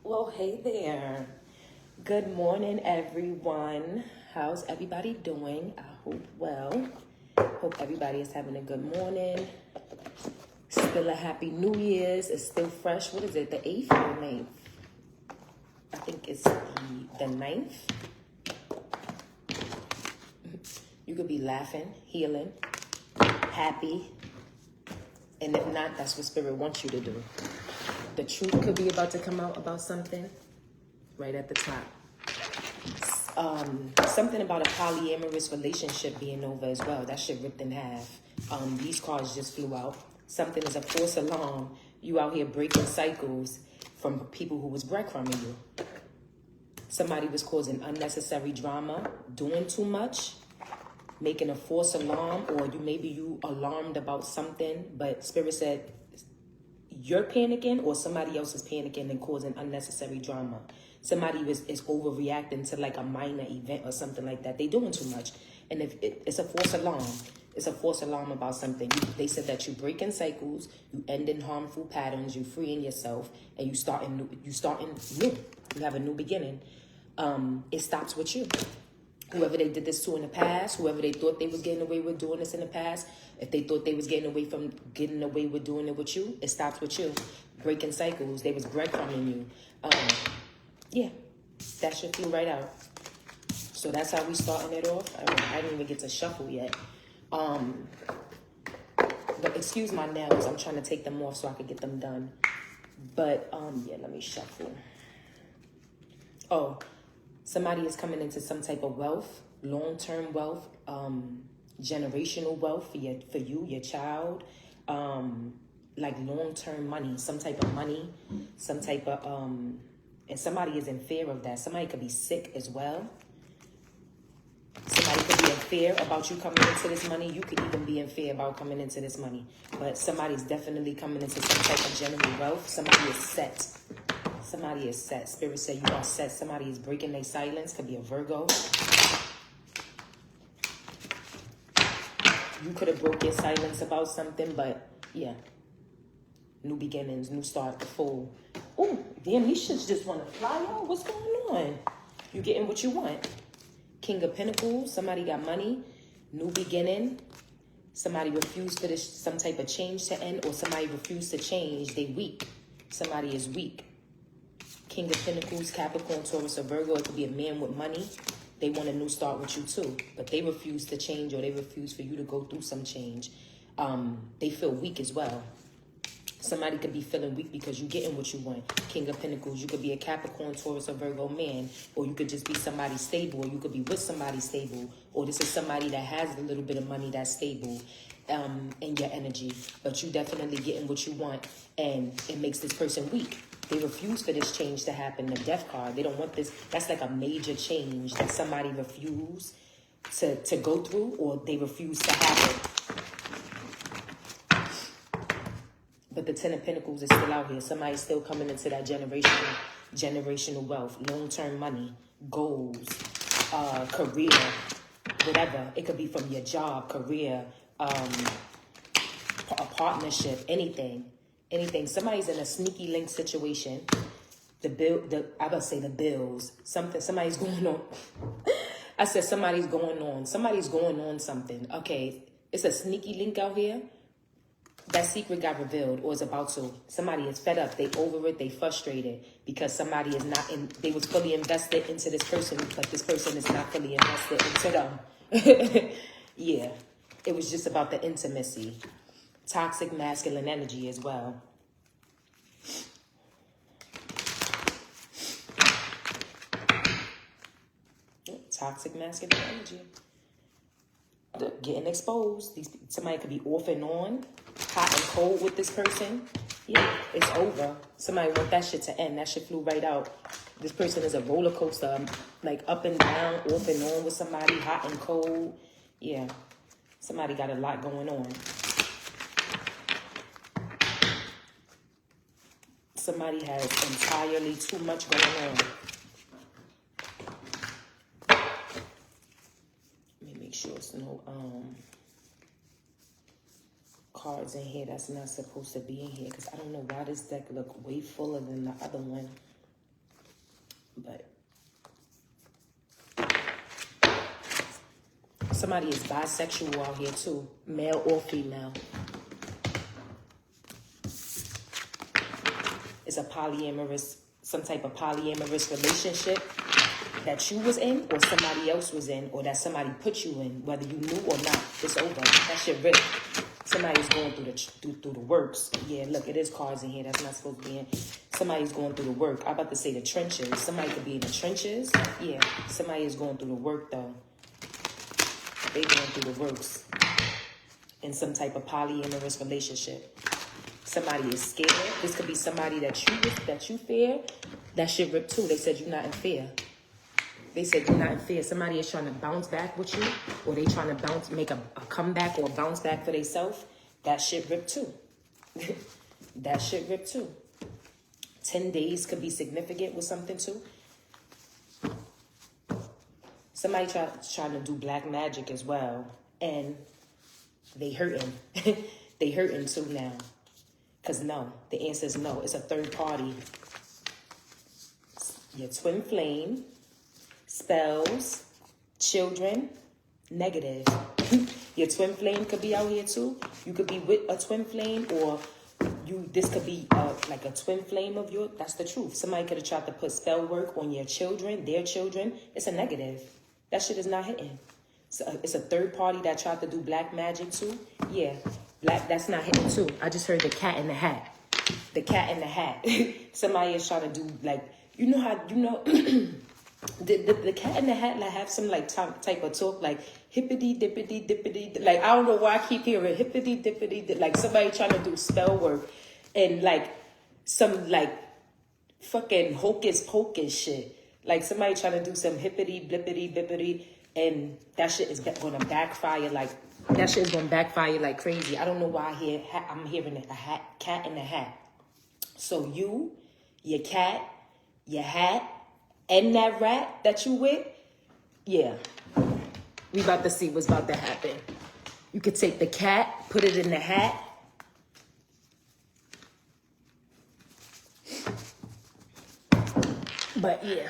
Well, hey there. Good morning, everyone. How's everybody doing? I hope well. Hope everybody is having a good morning. Still a happy New Year's. It's still fresh. What is it, the 8th or the 9th? I think it's the 9th. You could be laughing, healing, happy. And if not, that's what Spirit wants you to do. The truth could be about to come out about something right at the top. Something about a polyamorous relationship being over as well. That shit ripped in half. These cards just flew out. Something is a false alarm. You out here breaking cycles from people who was breadcrumbing you. Somebody was causing unnecessary drama, doing too much, making a false alarm, or maybe you alarmed about something, but Spirit said you're panicking or somebody else is panicking and causing unnecessary drama. Somebody is overreacting to like a minor event or something like that. They doing too much. And if it's a false alarm. It's a false alarm about something. They said that you breaking cycles, you ending harmful patterns, you freeing yourself, and you starting new. You have a new beginning. It stops with you. Whoever they did this to in the past, whoever they thought they was getting away with doing this in the past, if they thought they was getting away with doing it with you, it stops with you. Breaking cycles, they was breadcrumbing you. Yeah, that shit flew right out. So that's how we starting it off. I didn't even get to shuffle yet. But excuse my nails, I'm trying to take them off so I could get them done. But yeah, let me shuffle. Oh, somebody is coming into some type of wealth, long-term wealth, generational wealth for you, your child, like long-term money, some type of money, some type of, and somebody is in fear of that. Somebody could be sick as well. Somebody could be in fear about you coming into this money. You could even be in fear about coming into this money. But somebody's definitely coming into some type of general wealth. Somebody is set. Somebody is set. Spirit said you are set. Somebody is breaking their silence. Could be a Virgo. You could have broke your silence about something, but yeah. New beginnings, new start, full. Oh, damn, these shits just want to fly out. What's going on? You getting what you want. King of Pentacles. Somebody got money. New beginning. Somebody refused for this, some type of change to end, or somebody refused to change. They weak. Somebody is weak. King of Pentacles, Capricorn, Taurus, or Virgo. It could be a man with money. They want a new start with you too. But they refuse to change, or they refuse for you to go through some change. They feel weak as well. Somebody could be feeling weak because you're getting what you want. King of Pentacles. You could be a Capricorn, Taurus, or Virgo man. Or you could just be somebody stable. Or you could be with somebody stable. Or this is somebody that has a little bit of money that's stable in your energy. But you definitely getting what you want. And it makes this person weak. They refuse for this change to happen. The death card. They don't want this. That's like a major change that somebody refused to go through. Or they refuse to happen. But the Ten of Pentacles is still out here. Somebody's still coming into that generational wealth, long-term money, goals, career, whatever. It could be from your job, career, a partnership, anything. Somebody's in a sneaky link situation. I would say the bills. Somebody's going on. I said somebody's going on. Somebody's going on something. Okay, it's a sneaky link out here. That secret got revealed or is about to. Somebody is fed up. They over it. They frustrated because somebody is not in. They was fully invested into this person, but this person is not fully invested into them. Yeah. It was just about the intimacy. Toxic masculine energy as well. Toxic masculine energy. Getting exposed. Somebody could be off and on. Hot and cold with this person. Yeah, it's over. Somebody want that shit to end. That shit flew right out. This person is a roller coaster, like up and down, off and on with somebody, hot and cold. Yeah, somebody got a lot going on. Somebody has entirely too much going on. Let me make sure it's no cards in here that's not supposed to be in here, because I don't know why this deck look way fuller than the other one. But somebody is bisexual out here too, male or female. It's a polyamorous, some type of polyamorous relationship that you was in or somebody else was in, or that somebody put you in, whether you knew or not. It's over. That shit ripped. Somebody's going through the works. Yeah, look, it is cards in here. That's not supposed to be in. Somebody's going through the work. I'm about to say the trenches. Somebody could be in the trenches. Yeah, somebody is going through the work though. They going through the works in some type of polyamorous relationship. Somebody is scared. This could be somebody that you fear. That shit ripped too. They said you're not in fear. They said you're not in fear. Somebody is trying to bounce back with you, or they trying to make a comeback or bounce back for themselves. That shit ripped too. That shit ripped too. 10 days could be significant with something too. Somebody trying to do black magic as well, and they hurting. They hurting too now. Because no, the answer is no. It's a third party. Your twin flame, spells, children, negative. Your twin flame could be out here too. You could be with a twin flame, or this could be like a twin flame of yours. That's the truth. Somebody could have tried to put spell work on your children, their children. It's a negative. That shit is not hitting. It's a third party that tried to do black magic too. Yeah, black, that's not hitting too. I just heard the cat in the hat. The cat in the hat. Somebody is trying to do like, you know how, you know, the cat in the hat like have some like type of talk like hippity dippity dippity. Like, I don't know why I keep hearing hippity dippity. Like somebody trying to do spell work and like some like fucking hocus pocus shit. Like somebody trying to do some hippity blippity bippity. And that shit is going to backfire like, that shit is going to backfire like crazy. I don't know why I'm hearing a cat in the hat. So you, your cat, your hat, and that rat that you with, yeah. We about to see what's about to happen. You could take the cat, put it in the hat. But yeah.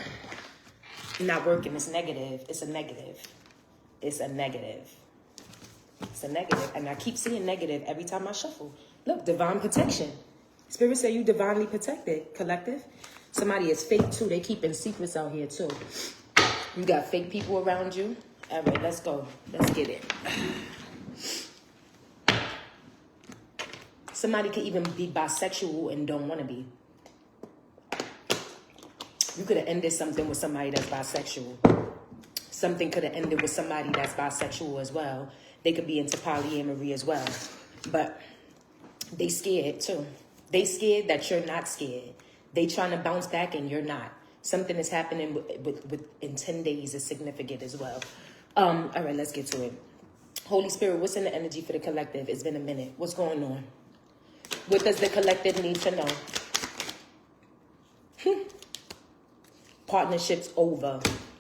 Not working. It's negative. It's a negative. It's a negative. It's a negative. And I keep seeing negative every time I shuffle. Look, divine protection. Spirit say you divinely protected, collective. Somebody is fake too. They keeping secrets out here too. You got fake people around you. All right, let's go. Let's get it. Somebody could even be bisexual and don't want to be. You could have ended something with somebody that's bisexual. Something could have ended with somebody that's bisexual as well. They could be into polyamory as well. But they scared too. They scared that you're not scared. They trying to bounce back and you're not. Something is happening with in 10 days is significant as well. All right, let's get to it. Holy Spirit, what's in the energy for the collective? It's been a minute. What's going on? What does the collective need to know? Partnerships over.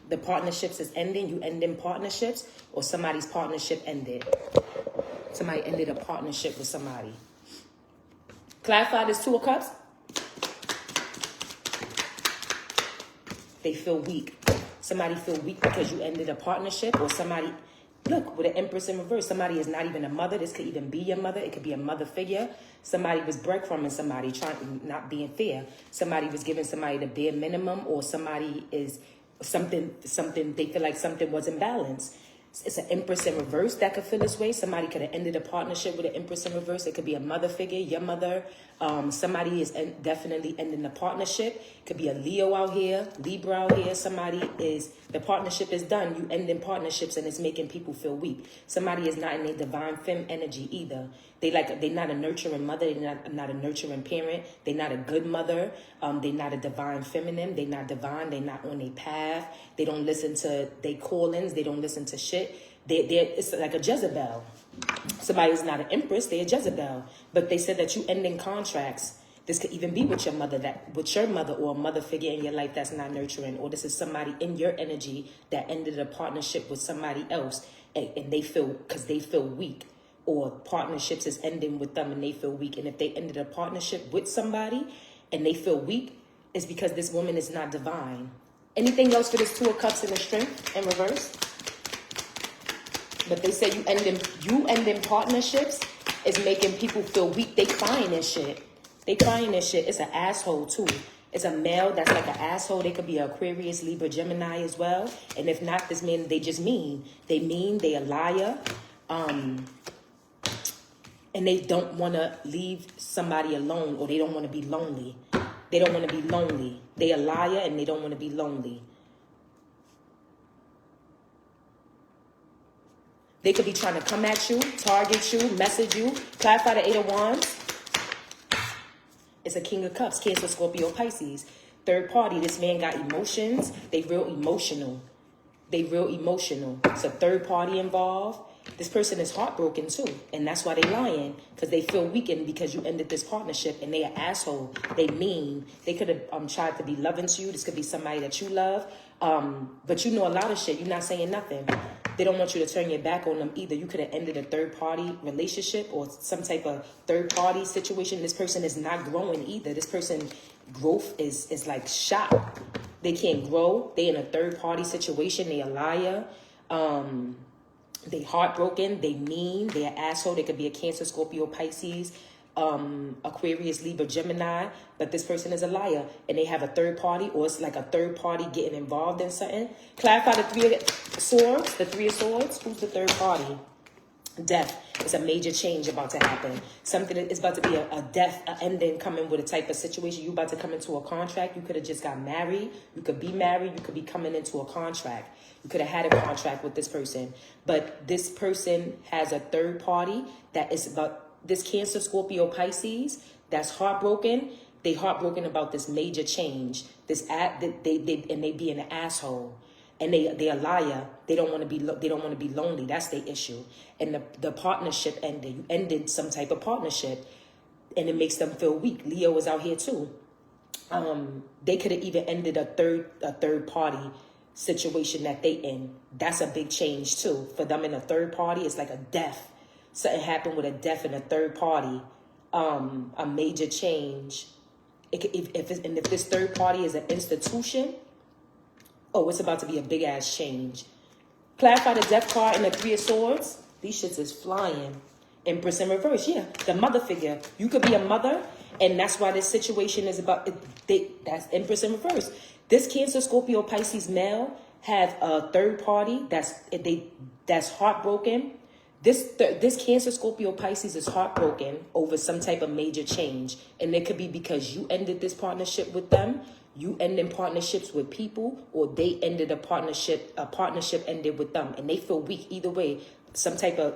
The partnerships is ending. You ending partnerships, or somebody's partnership ended. Somebody ended a partnership with somebody. Clarify this 2 of Cups. They feel weak. Somebody feel weak because you ended a partnership, or somebody, look, with an Empress in reverse, somebody is not even a mother. This could even be your mother. It could be a mother figure. Somebody was breadcrumbing somebody, trying not being fair. Somebody was giving somebody the bare minimum, or somebody is something they feel like something wasn't balanced. It's an Empress in reverse that could feel this way. Somebody could have ended a partnership with an Empress in reverse. It could be a mother figure, your mother. Somebody is definitely ending the partnership. Could be a Leo out here, Libra out here. The partnership is done. You ending partnerships and it's making people feel weak. Somebody is not in their divine femme energy either. They're not a nurturing mother. They're not a nurturing parent. They're not a good mother. They're not a divine feminine. They're not divine. They're not on their path. They don't listen to their callings. They don't listen to shit. It's like a Jezebel. Somebody is not an Empress. They're a Jezebel. But they said that you ending contracts. This could even be with your mother, or a mother figure in your life that's not nurturing. Or this is somebody in your energy that ended a partnership with somebody else. And they feel weak. Or partnerships is ending with them and they feel weak. And if they ended a partnership with somebody and they feel weak, it's because this woman is not divine. Anything else for this Two of Cups in the Strength in reverse? But they say you ending partnerships is making people feel weak. They crying and shit. They crying and shit. It's an asshole too. It's a male that's like an asshole. They could be an Aquarius, Libra, Gemini as well. And if not, this man, they just mean. They mean, they a liar. And they don't want to leave somebody alone, or they don't want to be lonely. They don't want to be lonely. They a liar and they don't want to be lonely. They could be trying to come at you, target you, message you. Clarify the Eight of Wands. It's a King of Cups, Cancer, Scorpio, Pisces. Third party, this man got emotions. They real emotional. They real emotional. It's a third party involved. This person is heartbroken too. And that's why they lying. Because they feel weakened because you ended this partnership and they an asshole. They mean. They could have tried to be loving to you. This could be somebody that you love. But you know a lot of shit. You're not saying nothing. They don't want you to turn your back on them either. You could have ended a third-party relationship or some type of third-party situation. This person is not growing either. This person growth is like shot. They can't grow. They in a third-party situation. They a liar. They heartbroken. They mean. They an asshole. They could be a Cancer, Scorpio, Pisces, Aquarius, Libra, Gemini, but this person is a liar and they have a third party, or it's like a third party getting involved in something. Clarify the Three of Swords. The Three of Swords. Who's the third party? Death. It's a major change about to happen. Something is about to be a death, an ending coming with a type of situation. You about to come into a contract. You could have just got married. You could be married. You could be coming into a contract. You could have had a contract with this person, but this person has a third party that is about this Cancer, Scorpio, Pisces, that's heartbroken. They heartbroken about this major change. They being an asshole, and they a liar. They don't want to be lonely. That's their issue. And the partnership ended. You ended some type of partnership, and it makes them feel weak. Leo is out here too. They could have even ended a third party situation that they in. That's a big change too for them. In a third party, it's like a death. Something happened with a death in a third party, a major change. If this third party is an institution, oh, it's about to be a big ass change. Clarify the Death card and the Three of Swords. These shits is flying. Empress in reverse, yeah, the mother figure. You could be a mother, and that's why this situation is about. That's Empress in reverse. This Cancer, Scorpio, Pisces male have a third party that's heartbroken. This Cancer, Scorpio, Pisces is heartbroken over some type of major change. And it could be because you ended this partnership with them, you ended partnerships with people, or they ended a partnership ended with them. And they feel weak either way. Some type of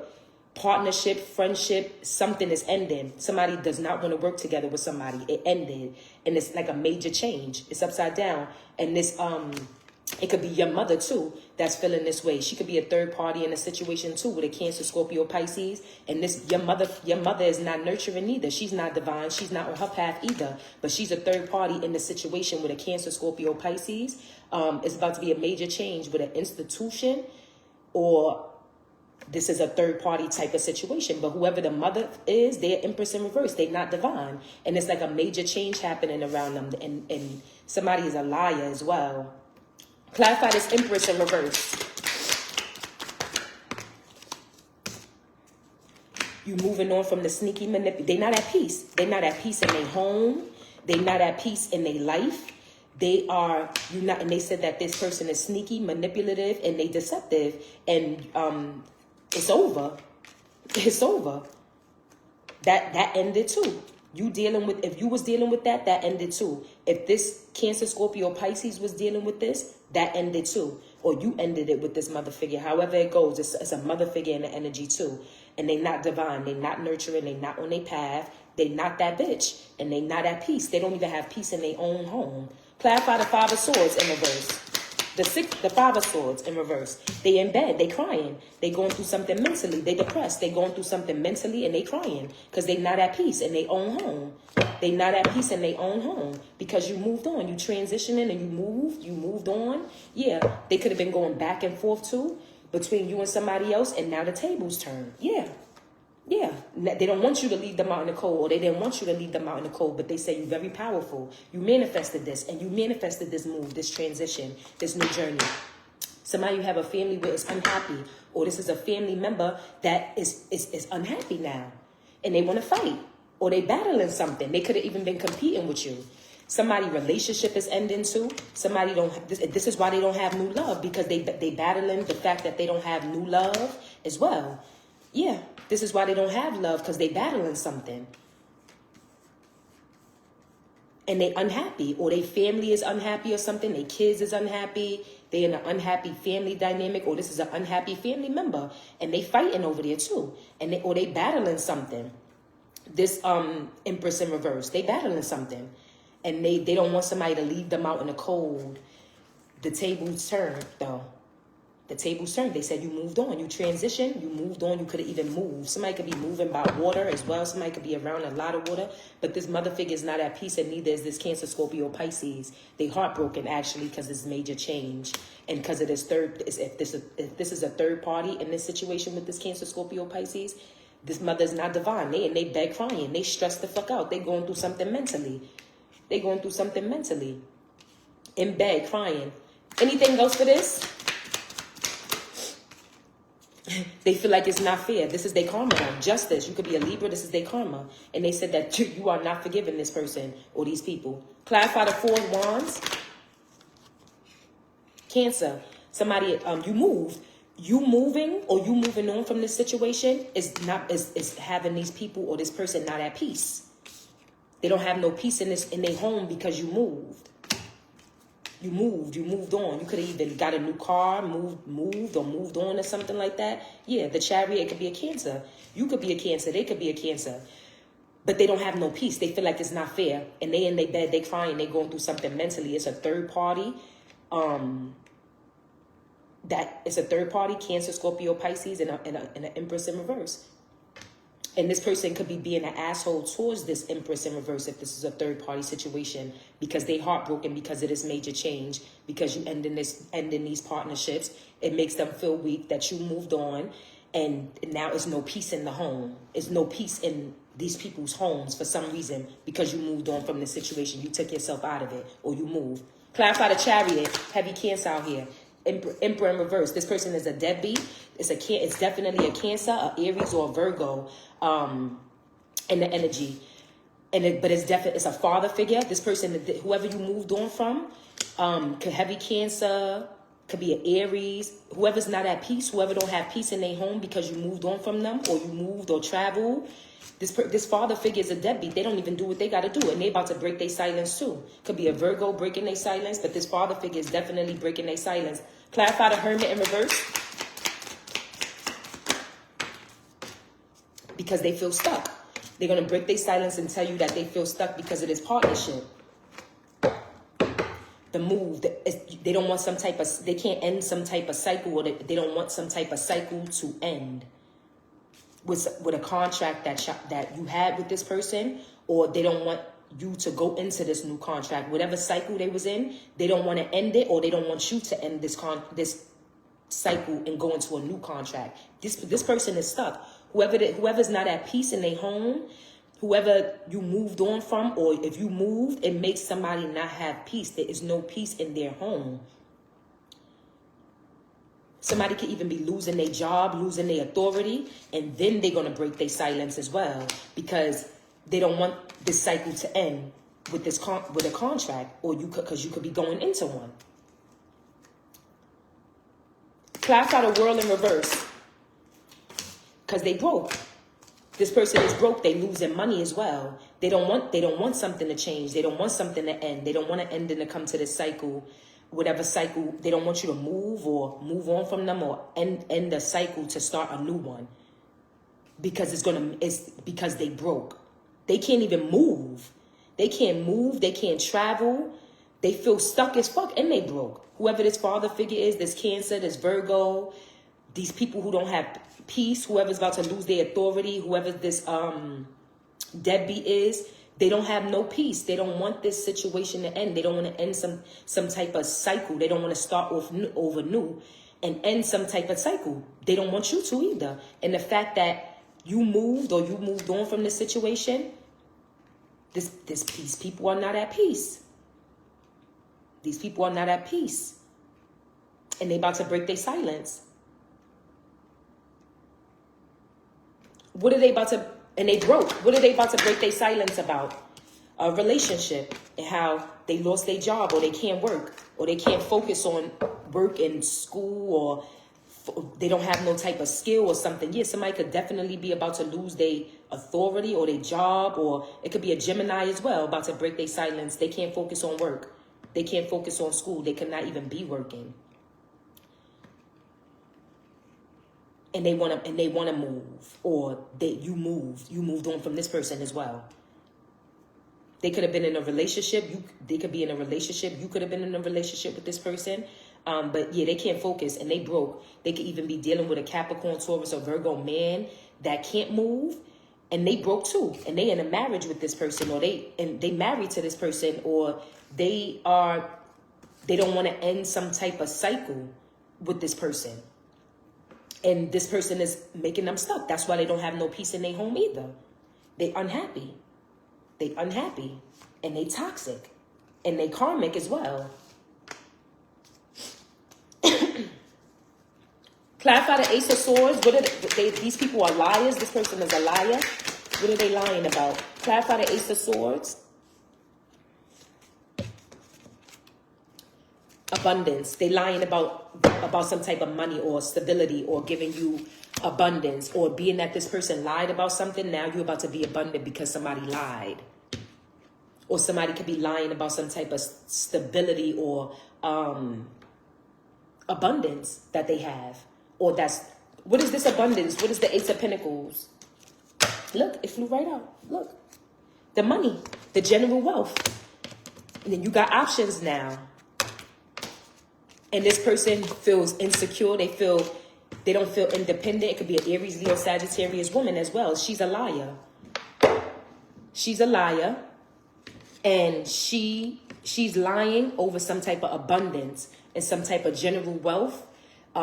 partnership, friendship, something is ending. Somebody does not want to work together with somebody. It ended. And it's like a major change. It's upside down. And this, it could be your mother too that's feeling this way. She could be a third party in a situation too with a Cancer, Scorpio, Pisces. And this your mother is not nurturing either. She's not divine. She's not on her path either. But she's a third party in the situation with a Cancer, Scorpio, Pisces. It's about to be a major change with an institution, or this is a third party type of situation. But whoever the mother is, they're Empress in reverse. They're not divine. And it's like a major change happening around them. And somebody is a liar as well. Clarify this Empress in reverse. You moving on from the sneaky manipulation. They're not at peace. They're not at peace in their home. They're not at peace in their life. They are, and they said that this person is sneaky, manipulative, and they deceptive. And it's over. It's over. That ended too. If you was dealing with that ended too. If this Cancer, Scorpio, Pisces was dealing with this, that ended too. Or you ended it with this mother figure. However it goes, it's a mother figure in the energy too. And they not divine. They not nurturing. They not on their path. They not that bitch. And they not at peace. They don't even have peace in their own home. Clarify the Five of Swords in reverse. The Five of Swords in reverse. They in bed. They crying. They going through something mentally. They depressed. They going through something mentally and they crying. Because they not at peace in their own home. They not at peace in their own home. Because you moved on. You transitioning and you moved on. Yeah. They could have been going back and forth too between you and somebody else, and now the tables turn. Yeah. Yeah, they don't want you to leave them out in the cold, or they didn't want you to leave them out in the cold, but they say you're very powerful. You manifested this, and you manifested this move, this transition, this new journey. Somebody you have a family with is unhappy, or this is a family member that is unhappy now, and they want to fight, or they battling something. They could have even been competing with you. Somebody relationship is ending too. Somebody don't. This is why they don't have new love, because they battling the fact that they don't have new love as well. Yeah, this is why they don't have love, because they battling something. And they unhappy, or their family is unhappy or something. Their kids is unhappy. They in an unhappy family dynamic, or this is an unhappy family member, and they fighting over there too. And they battling something. This Empress in reverse, they battling something, and they don't want somebody to leave them out in the cold. The tables turned though. The tables turned. They said you moved on. You transitioned. You moved on. You could have even moved. Somebody could be moving by water as well. Somebody could be around a lot of water. But this mother figure is not at peace, and neither is this Cancer, Scorpio, Pisces. They heartbroken actually, because it's major change, and because of this if this is a third party in this situation with this Cancer, Scorpio, Pisces, this mother is not divine. They beg crying. They stressed the fuck out. They going through something mentally. They going through something mentally. In bed crying. Anything else for this? They feel like it's not fair. This is their karma now. Justice. You could be a Libra. This is their karma. And they said that you are not forgiving this person or these people. Clarify the 4 of Wands. Cancer. Somebody, you moved. You moving or you moving on from this situation is having these people or this person not at peace. They don't have no peace in their home because you moved. You moved on. You could have even got a new car, moved on or something like that. Yeah, the Chariot could be a Cancer. You could be a Cancer. They could be a Cancer. But they don't have no peace. They feel like it's not fair. And they in their bed, they crying, they going through something mentally. It's a third party. It's a third party, Cancer, Scorpio, Pisces, and an Empress in reverse. And this person could be being an asshole towards this Empress in reverse if this is a third-party situation, because they heartbroken because of this major change, because you ending these partnerships. It makes them feel weak that you moved on, and now there's no peace in the home. There's no peace in these people's homes for some reason, because you moved on from the situation. You took yourself out of it, or you moved. Clarify the Chariot, heavy Cancer out here. Emperor in reverse. This person is a deadbeat. It's definitely a Cancer, a Aries, or a Virgo in the energy. But it's a father figure. This person, whoever you moved on from, could heavy Cancer, could be an Aries. Whoever's not at peace, whoever don't have peace in their home because you moved on from them, or you moved or traveled. This father figure is a deadbeat. They don't even do what they got to do, and they about to break their silence too. Could be a Virgo breaking their silence, but this father figure is definitely breaking their silence. Clarify the Hermit in reverse. Because they feel stuck. They're going to break their silence and tell you that they feel stuck because of this partnership. The move, they don't want some type of, they can't end some type of cycle, or they don't want some type of cycle to end with a contract that you had with this person, or they don't want you to go into this new contract. Whatever cycle they was in, they don't want to end it, or they don't want you to end this cycle and go into a new contract. This person is stuck. Whoever's not at peace in their home, whoever you moved on from, or if you moved, it makes somebody not have peace. There is no peace in their home. Somebody could even be losing their job, losing their authority, and then they're going to break their silence as well, because they don't want this cycle to end with with a contract, or because you could be going into one. Clarify the World in reverse, because they broke. This person is broke. They losing money as well. They don't want something to change. They don't want something to end. They don't want to end and to come to this cycle. Whatever cycle, they don't want you to move or move on from them, or end the cycle to start a new one, because it's because they broke. They can't even move. They can't move. They can't travel. They feel stuck as fuck, and they broke. Whoever this father figure is, this Cancer, this Virgo, these people who don't have peace, whoever's about to lose their authority, whoever this deadbeat is, they don't have no peace. They don't want this situation to end. They don't want to end some type of cycle. They don't want to start over new and end some type of cycle. They don't want you to either. And the fact that you moved or you moved on from this situation, these people are not at peace. These people are not at peace. And they about to break their silence. What are they about to, and they broke. What are they about to break their silence about? A relationship, and how they lost their job, or they can't work, or they can't focus on work and school, or they don't have no type of skill or something. Yeah, somebody could definitely be about to lose their authority or their job, or it could be a Gemini as well, about to break their silence. They can't focus on work. They can't focus on school. They cannot even be working. And they want to move, or you moved on from this person as well. They could have been in a relationship. They could be in a relationship. You could have been in a relationship with this person. But yeah, they can't focus and they broke. They could even be dealing with a Capricorn, Taurus, or Virgo man that can't move, and they broke too. And they in a marriage with this person, or they married to this person, or they don't want to end some type of cycle with this person. And this person is making them stuck. That's why they don't have no peace in their home either. They unhappy. And they toxic. And they karmic as well. Clarify the Ace of Swords. These people are liars. This person is a liar. What are they lying about? Clarify the Ace of Swords. Abundance. They lying about some type of money or stability, or giving you abundance, or being that this person lied about something. Now you're about to be abundant because somebody lied. Or somebody could be lying about some type of stability or abundance that they have. Or what is this abundance? What is the Ace of Pentacles? Look, it flew right out. Look. The money, the general wealth. And then you got options now. And this person feels insecure. They don't feel independent. It could be an Aries, Leo, Sagittarius woman as well. She's a liar. She's a liar. And she's lying over some type of abundance and some type of general wealth,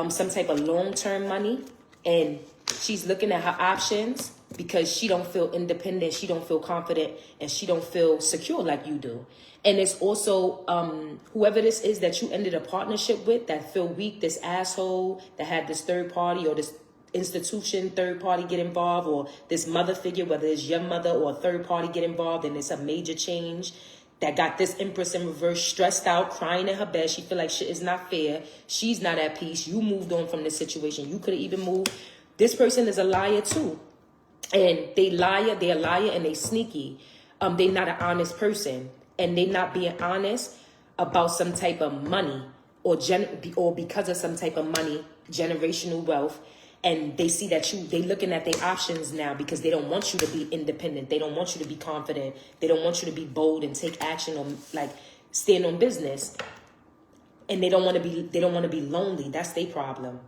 some type of long-term money. And she's looking at her options because she don't feel independent, she don't feel confident, and she don't feel secure like you do. And it's also whoever this is that you ended a partnership with that feel weak, this asshole that had this third party or this institution, third party get involved, or this mother figure, whether it's your mother or a third party get involved, and it's a major change that got this Empress in reverse, stressed out, crying in her bed. She feel like shit is not fair. She's not at peace. You moved on from this situation. You could have even moved. This person is a liar too. And they're a liar and they sneaky. They're not an honest person. And they not being honest about some type of money or because of some type of money, generational wealth. And they see that they looking at their options now because they don't want you to be independent. They don't want you to be confident. They don't want you to be bold and take action on, like, stand on business. And they don't want to be lonely. That's their problem.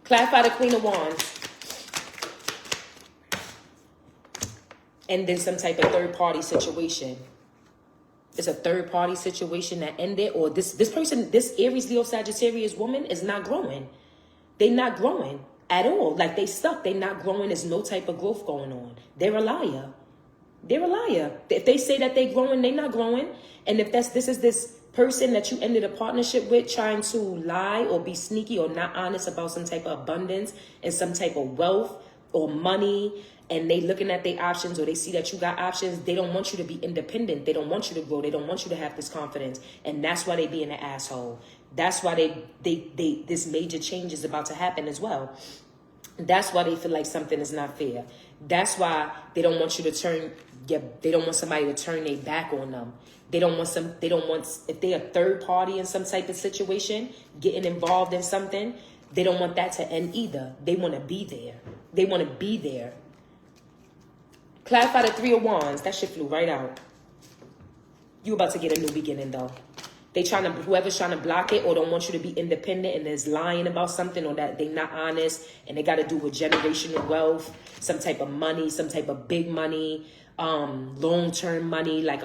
Clarify the Queen of Wands. And then some type of third-party situation. It's a third-party situation that ended, or this person, this Aries, Leo, Sagittarius woman is not growing. They're not growing at all. Like, they stuck. They're not growing. There's no type of growth going on. They're a liar. They're a liar. If they say that they're growing, they're not growing. And if this is this person that you ended a partnership with trying to lie or be sneaky or not honest about some type of abundance and some type of wealth or money, and they looking at their options, or they see that you got options, they don't want you to be independent. They don't want you to grow. They don't want you to have this confidence. And that's why they being an asshole. That's why they this major change is about to happen as well. That's why they feel like something is not fair. That's why they don't want you to they don't want somebody to turn their back on them. They don't want, if they're a third party in some type of situation, getting involved in something, they don't want that to end either. They want to be there. They want to be there. Clarify the Three of Wands. That shit flew right out. You about to get a new beginning though. Whoever's trying to block it or don't want you to be independent and is lying about something, or that they not honest and they got to do with generational wealth, some type of money, some type of big money, long-term money, like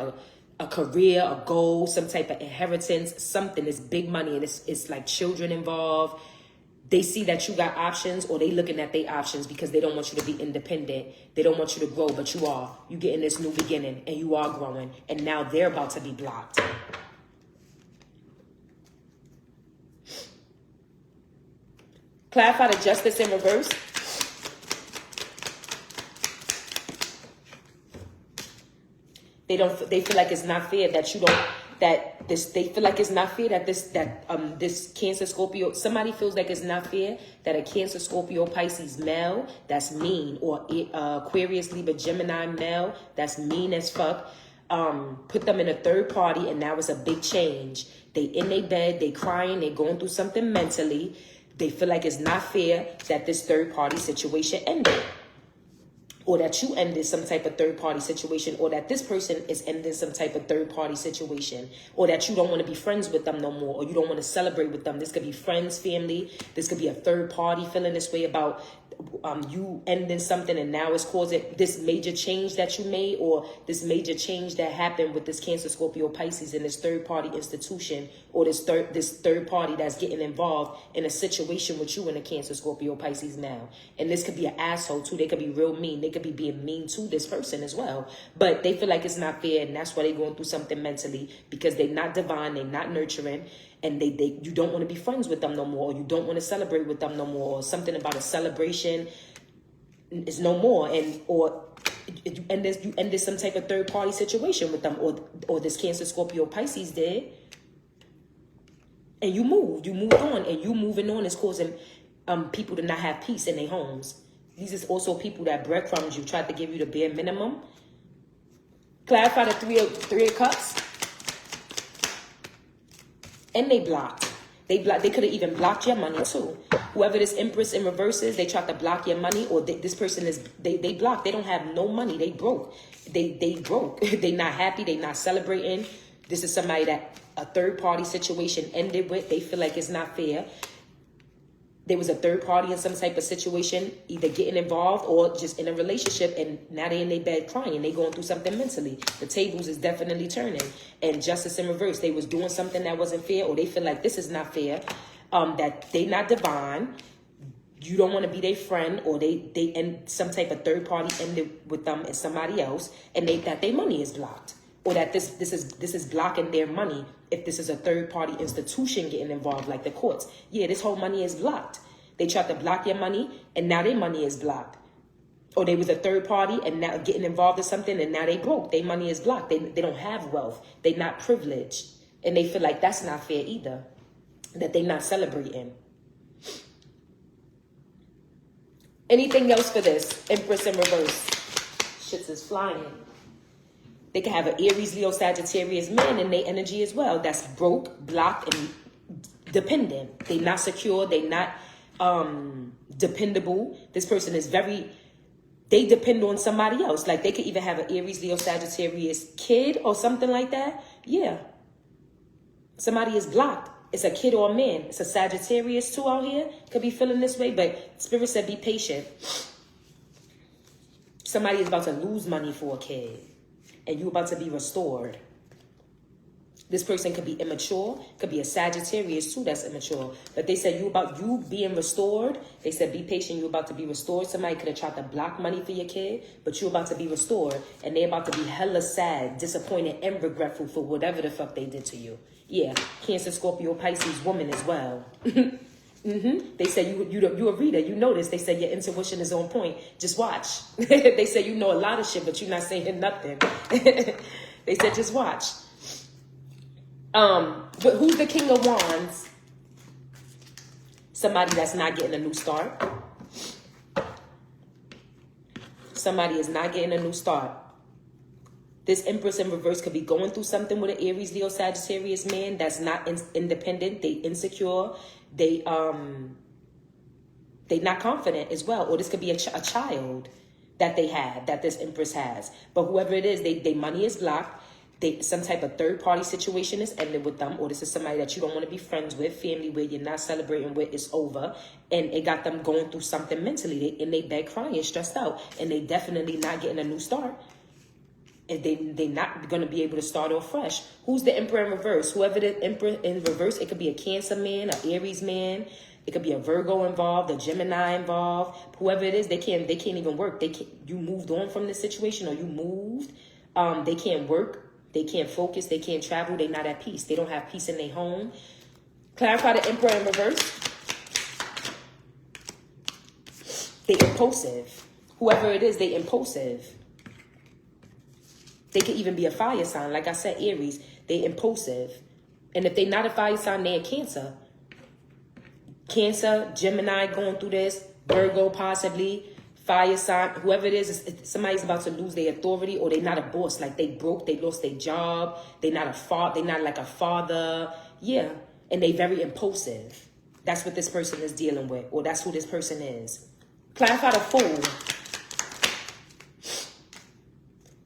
a career, a goal, some type of inheritance, something. It's big money, and it's like children involved. They see that you got options, or they looking at their options because they don't want you to be independent. They don't want you to grow, but you are. You getting this new beginning, and you are growing, and now they're about to be blocked. Clarify the justice in reverse. They feel like it's not fair that you don't, they feel like it's not fair that this Cancer, Scorpio, somebody feels like it's not fair that a Cancer, Scorpio, Pisces male that's mean, or Aquarius, Libra, Gemini male that's mean as fuck, put them in a third party, and now it's a big change. They in their bed, they crying, they going through something mentally. They feel like it's not fair that this third party situation ended, or that you ended some type of third party situation, or that this person is ending some type of third party situation, or that you don't want to be friends with them no more, or you don't want to celebrate with them. This could be friends, family. This could be a third party feeling this way about you ending something, and now it's causing this major change that you made, or this major change that happened with this Cancer, Scorpio, Pisces in this third party institution, or this third party that's getting involved in a situation with you and a Cancer, Scorpio, Pisces now. And this could be an asshole too. They could be real mean. They could be being mean to this person as well. But they feel like it's not fair, and that's why they're going through something mentally, because they're not divine, they're not nurturing, and you don't want to be friends with them no more, or you don't want to celebrate with them no more, or something about a celebration is no more, or you ended some type of third party situation with them, or this Cancer, Scorpio, Pisces did, and you moved on, and you moving on is causing people to not have peace in their homes. These is also people that breadcrumbs you, tried to give you the bare minimum. Clarify the three of cups. And they blocked. They could have even blocked your money too. Whoever this Empress in reverse is, they tried to block your money, or this person is, they blocked. They don't have no money. They broke. They broke. They not happy. They not celebrating. This is somebody that a third party situation ended with. They feel like it's not fair. There was a third party in some type of situation, either getting involved or just in a relationship, and now they in their bed crying. They going through something mentally. The tables is definitely turning. And justice in reverse, they was doing something that wasn't fair, or they feel like this is not fair, that they not divine. You don't want to be their friend, or they end some type of third party ended with them and somebody else, and that their money is blocked, or that this is blocking their money. If this is a third party institution getting involved, like the courts, yeah, this whole money is blocked. They tried to block your money, and now their money is blocked. Or they was a third party and now getting involved in something, and now they broke. Their money is blocked. They don't have wealth. They not privileged, and they feel like that's not fair either, that they not celebrating. Anything else for this Empress in reverse? Shits is flying. They can have an Aries, Leo, Sagittarius man in their energy as well. That's broke, blocked, and dependent. They not secure. They not dependable. This person is they depend on somebody else. Like they could even have an Aries, Leo, Sagittarius kid or something like that. Yeah. Somebody is blocked. It's a kid or a man. It's a Sagittarius too out here. Could be feeling this way, but Spirit said be patient. Somebody is about to lose money for a kid, and you're about to be restored. This person could be immature, could be a Sagittarius too that's immature. But they said you being restored. They said be patient, you're about to be restored. Somebody could have tried to block money for your kid, but you're about to be restored. And they're about to be hella sad, disappointed, and regretful for whatever the fuck they did to you. Yeah, Cancer, Scorpio, Pisces woman as well. They said you're a reader. You know this. They said your intuition is on point. Just watch. They said you know a lot of shit, but you're not saying nothing. They said just watch. But who's the King of Wands? Somebody that's not getting a new start. Somebody is not getting a new start. This Empress in reverse could be going through something with an Aries, Leo, Sagittarius man that's not independent. They insecure. They not confident as well. Or this could be a child that they have, that this Empress has. But whoever it is, their money is blocked. Some type of third party situation is ending with them, or this is somebody that you don't want to be friends with, family where you're not celebrating with, it's over, and it got them going through something mentally. They in their bed crying, stressed out, and they definitely not getting a new start. And they're not going to be able to start off fresh. Who's the Emperor in reverse? Whoever the Emperor in reverse, it could be a Cancer man, an Aries man. It could be a Virgo involved, a Gemini involved. Whoever it is, they can't even work. You moved on from this situation, or you moved. They can't work. They can't focus. They can't travel. They're not at peace. They don't have peace in their home. Clarify the Emperor in reverse. They impulsive. Whoever it is, they impulsive. They could even be a fire sign. Like I said, Aries, they impulsive. And if they're not a fire sign, they're a Cancer. Cancer, Gemini going through this, Virgo possibly, fire sign, whoever it is, somebody's about to lose their authority, or they're not a boss. Like they broke, they lost their job. They're not they're not like a father. Yeah. And they very impulsive. That's what this person is dealing with, or that's who this person is. Clarify the Fool.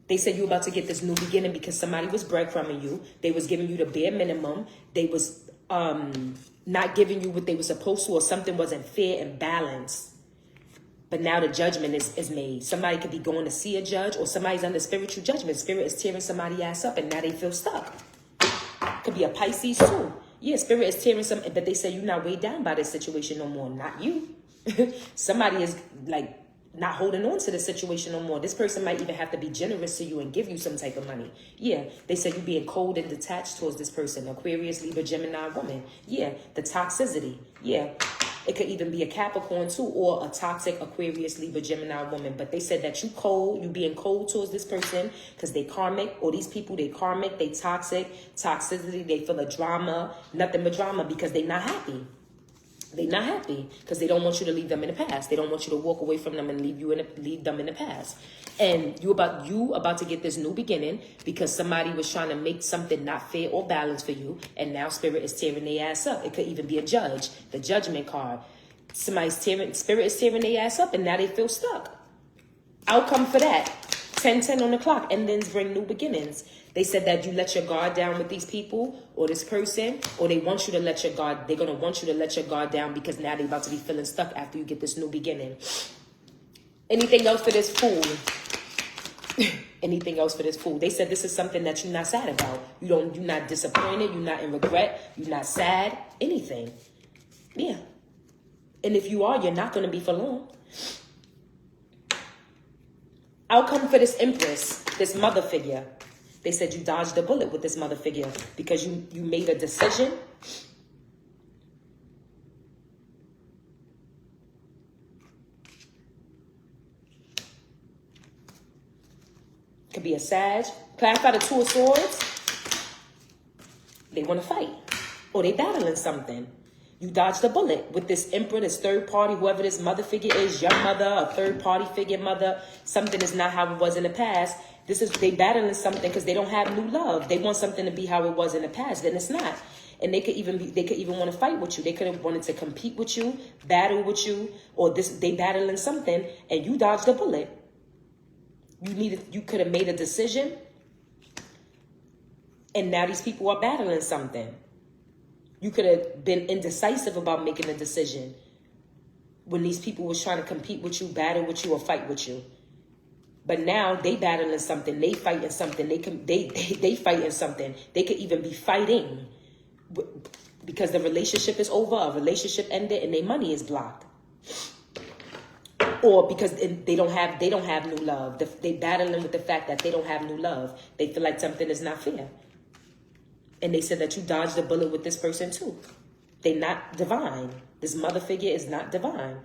They said you about to get this new beginning because somebody was breadcrumbing you. They was giving you the bare minimum. They was not giving you what they were supposed to, or something wasn't fair and balanced. But now the judgment is made. Somebody could be going to see a judge, or somebody's under spiritual judgment. Spirit is tearing somebody's ass up, and now they feel stuck. Could be a Pisces too. Yeah, Spirit is tearing some, but they say you're not weighed down by this situation no more. Not you. Somebody is like not holding on to the situation no more. This person might even have to be generous to you and give you some type of money. Yeah, they say you being cold and detached towards this person. Aquarius, Libra, Gemini woman. Yeah, the toxicity. Yeah, it could even be a Capricorn too, or a toxic Aquarius, Libra, Gemini woman. But they said that you cold, you being cold towards this person because they karmic, or these people, they karmic, they toxic, toxicity, they full of drama, nothing but drama because they not happy. They're not happy because they don't want you to leave them in the past. They don't want you to walk away from them and leave them in the past. And you about to get this new beginning because somebody was trying to make something not fair or balanced for you, and now Spirit is tearing their ass up. It could even be a judge, the Judgment card. Spirit is tearing their ass up, and now they feel stuck. Outcome for that: 10:10 on the clock. Endings bring new beginnings. They said that you let your guard down with these people or this person, or they want you to let your guard. They're going to want you to let your guard down because now they're about to be feeling stuck after you get this new beginning. Anything else for this Fool? Anything else for this Fool? They said this is something that you're not sad about. You're not disappointed. You're not in regret. You're not sad. Anything. Yeah. And if you are, you're not going to be for long. Outcome for this Empress, this mother figure. They said you dodged a bullet with this mother figure because you made a decision. Could be a Sag. Clarify the Two of Swords. They want to fight, or they battling something. You dodged a bullet with this Emperor, this third party, whoever this mother figure is, your mother, a third party figure mother. Something is not how it was in the past. They battling something because they don't have new love. They want something to be how it was in the past, then it's not. And they could even want to fight with you. They could have wanted to compete with you, battle with you, or they battling something, and you dodged a bullet. You could have made a decision, and now these people are battling something. You could have been indecisive about making a decision when these people was trying to compete with you, battle with you, or fight with you. But now they battling something, they fighting something, they fighting something. They could even be fighting because the relationship is over, a relationship ended, and their money is blocked. Or because they don't have new love. They battling with the fact that they don't have new love. They feel like something is not fair. And they said that you dodged a bullet with this person too. They're not divine. This mother figure is not divine.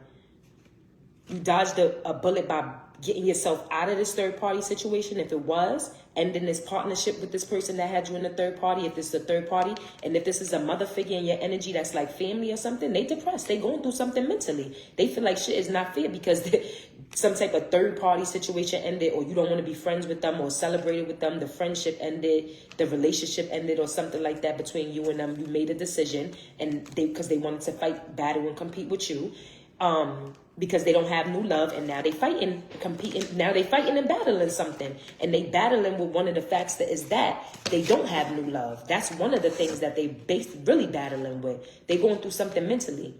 You dodged a bullet by getting yourself out of this third party situation, if it was, ending this partnership with this person that had you in the third party, if this is a third party, and if this is a mother figure in your energy that's like family or something, they depressed. They going through something mentally. They feel like shit is not fair because some type of third party situation ended, or you don't want to be friends with them or celebrated with them. The friendship ended, the relationship ended, or something like that between you and them. You made a decision, and because they wanted to fight, battle, and compete with you. Because they don't have new love, and now they fighting, competing. Now they fighting and battling something, and they battling with one of the facts that is that they don't have new love. That's one of the things that they really battling with. They going through something mentally.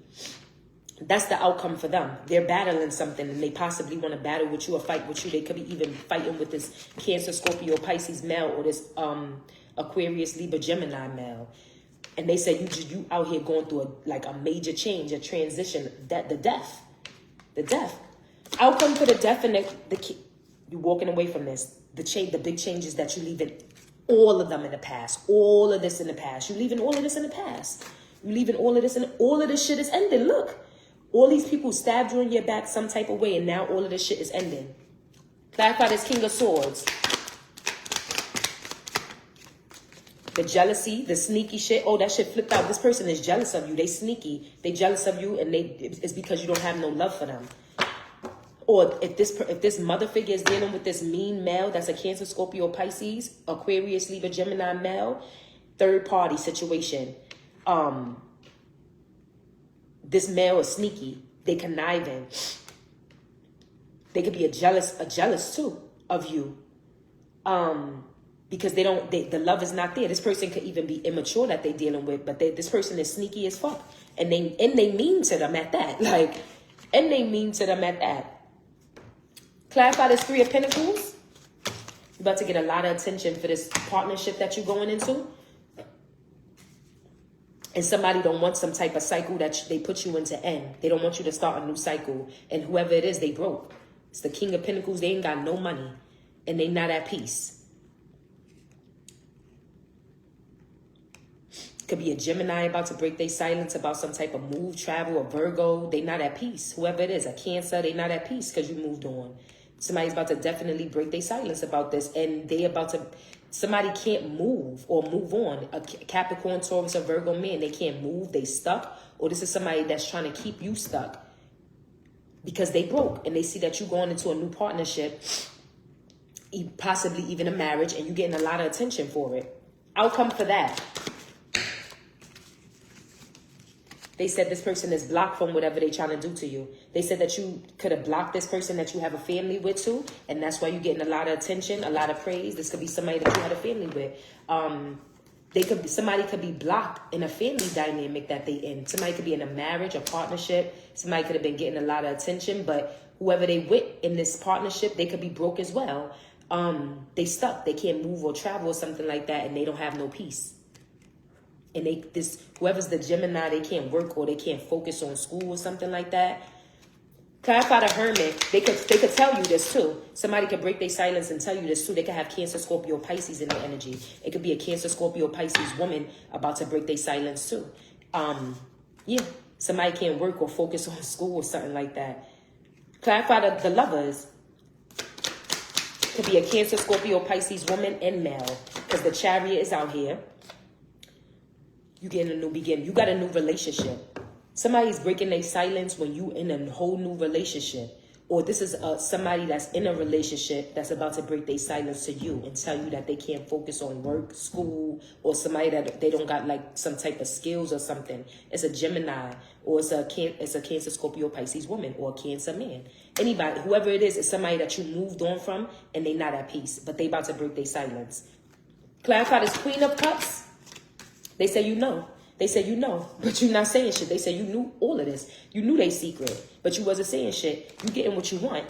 That's the outcome for them. They're battling something and they possibly want to battle with you or fight with you. They could be even fighting with this Cancer, Scorpio, Pisces male or this Aquarius, Libra, Gemini male. And they said you out here going through a major change, a transition, the death. Outcome for the death and you walking away from this. The big changes that you leaving all of them in the past. All of this in the past. You leaving all of this in the past. You leaving all of this and all of this shit is ending. Look. All these people stabbed you in your back some type of way, and now all of this shit is ending. Clarify this King of Swords. The jealousy, the sneaky shit. Oh, that shit flipped out. This person is jealous of you. They sneaky. They jealous of you, and it's because you don't have no love for them. Or if this mother figure is dealing with this mean male, that's a Cancer, Scorpio, Pisces, Aquarius, Libra, Gemini male, third party situation. This male is sneaky. They conniving. They could be a jealous too of you. Because the love is not there. This person could even be immature that they're dealing with, but this person is sneaky as fuck. And they mean to them at that. Clarify this Three of Pentacles. You're about to get a lot of attention for this partnership that you're going into. And somebody don't want some type of cycle that they put you into end. They don't want you to start a new cycle. And whoever it is, they broke. It's the King of Pentacles. They ain't got no money. And they not at peace. Could be a Gemini about to break their silence about some type of move, travel, or Virgo. They not at peace. Whoever it is, a Cancer, they not at peace because you moved on. Somebody's about to definitely break their silence about this. And they about to... Somebody can't move or move on. A Capricorn, Taurus, or Virgo man, they can't move. They stuck. Or this is somebody that's trying to keep you stuck because they broke and they see that you're going into a new partnership, possibly even a marriage, and you're getting a lot of attention for it. Outcome for that. They said this person is blocked from whatever they're trying to do to you. They said that you could have blocked this person that you have a family with too, and that's why you're getting a lot of attention, a lot of praise. This could be somebody that you had a family with. Somebody could be blocked in a family dynamic that they in. Somebody could be in a marriage, a partnership. Somebody could have been getting a lot of attention, but whoever they with in this partnership, they could be broke as well. They stuck. They can't move or travel or something like that, and they don't have no peace. And whoever's the Gemini, they can't work or they can't focus on school or something like that. Clarify the Hermit. They could tell you this too. Somebody could break their silence and tell you this too. They could have Cancer, Scorpio, Pisces in their energy. It could be a Cancer, Scorpio, Pisces woman about to break their silence too. Yeah, somebody can't work or focus on school or something like that. Clarify the Lovers. Could be a Cancer, Scorpio, Pisces woman and male because the Chariot is out here. You getting a new beginning. You got a new relationship. Somebody's breaking their silence when you in a whole new relationship. Or this is somebody that's in a relationship that's about to break their silence to you and tell you that they can't focus on work, school, or somebody that they don't got like some type of skills or something. It's a Gemini, or it's a Cancer, Scorpio, Pisces woman, or a Cancer man. Anybody, whoever it is somebody that you moved on from and they not at peace, but they about to break their silence. Clarify this Queen of Cups. They say you know. They say you know, but you're not saying shit. They say you knew all of this. You knew they secret, but you wasn't saying shit. You getting what you want.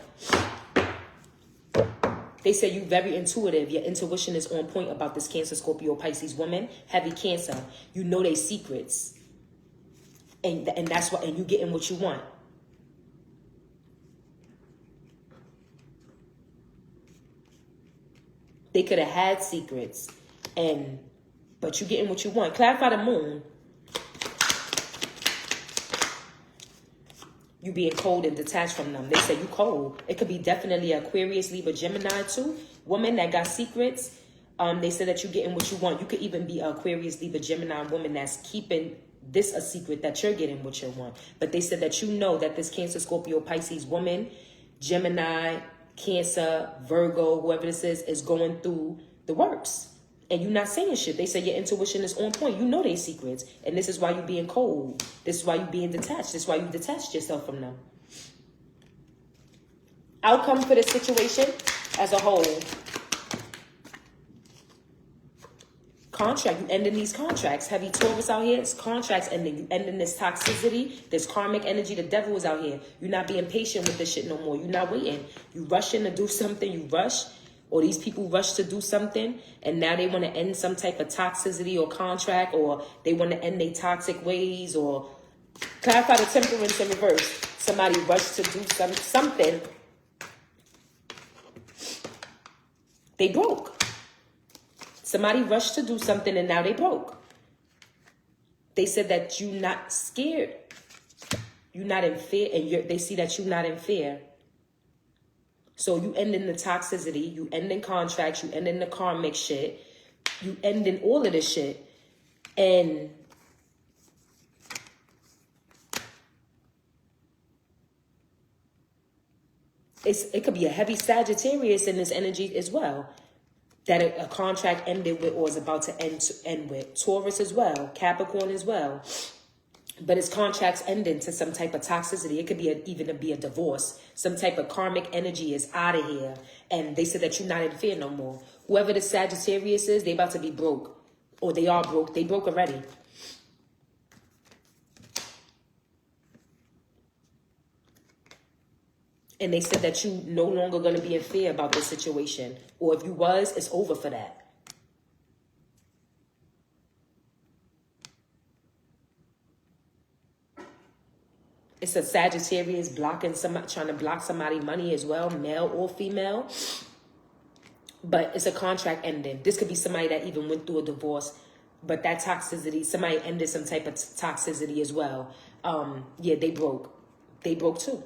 They say you very intuitive. Your intuition is on point about this Cancer, Scorpio, Pisces woman. Heavy Cancer. You know they secrets. And that's why, and you getting what you want. They could have had secrets but you're getting what you want. Clarify the Moon. You being cold and detached from them. They say you cold. It could be definitely Aquarius, Libra, Gemini too. Woman that got secrets. They said that you're getting what you want. You could even be Aquarius, Libra, Gemini woman that's keeping this a secret that you're getting what you want. But they said that you know that this Cancer, Scorpio, Pisces woman, Gemini, Cancer, Virgo, whoever this is going through the works. And you're not saying shit. They say your intuition is on point. You know their secrets. And this is why you're being cold. This is why you're being detached. This is why you detached yourself from them. Outcome for this situation as a whole. contract. You ending these contracts. Heavy Taurus out here. It's contracts ending. You ending this toxicity, this karmic energy. The devil is out here. You're not being patient with this shit no more. You're not waiting. You rushing to do something. You rush. Or these people rush to do something, and now they want to end some type of toxicity or contract, or they want to end their toxic ways, or clarify the temperance in reverse. Somebody rushed to do something. They broke. Somebody rushed to do something, and now they broke. They said that you're not scared. You're not in fear, and they see that you're not in fear. So you ending the toxicity, you ending contracts, you ending the karmic shit, you ending all of this shit. And it could be a heavy Sagittarius in this energy as well. That a contract ended with or is about to end with. Taurus as well, Capricorn as well. But it's contracts ending to some type of toxicity. It could be even be a divorce. Some type of karmic energy is out of here. And they said that you're not in fear no more. Whoever the Sagittarius is, they about to be broke. Or they are broke. They broke already. And they said that you no longer going to be in fear about this situation. Or if you was, it's over for that. It's a Sagittarius blocking somebody, trying to block somebody's money as well, male or female. But it's a contract ending. This could be somebody that even went through a divorce. But that toxicity, somebody ended some type of toxicity as well. Yeah, they broke. They broke too.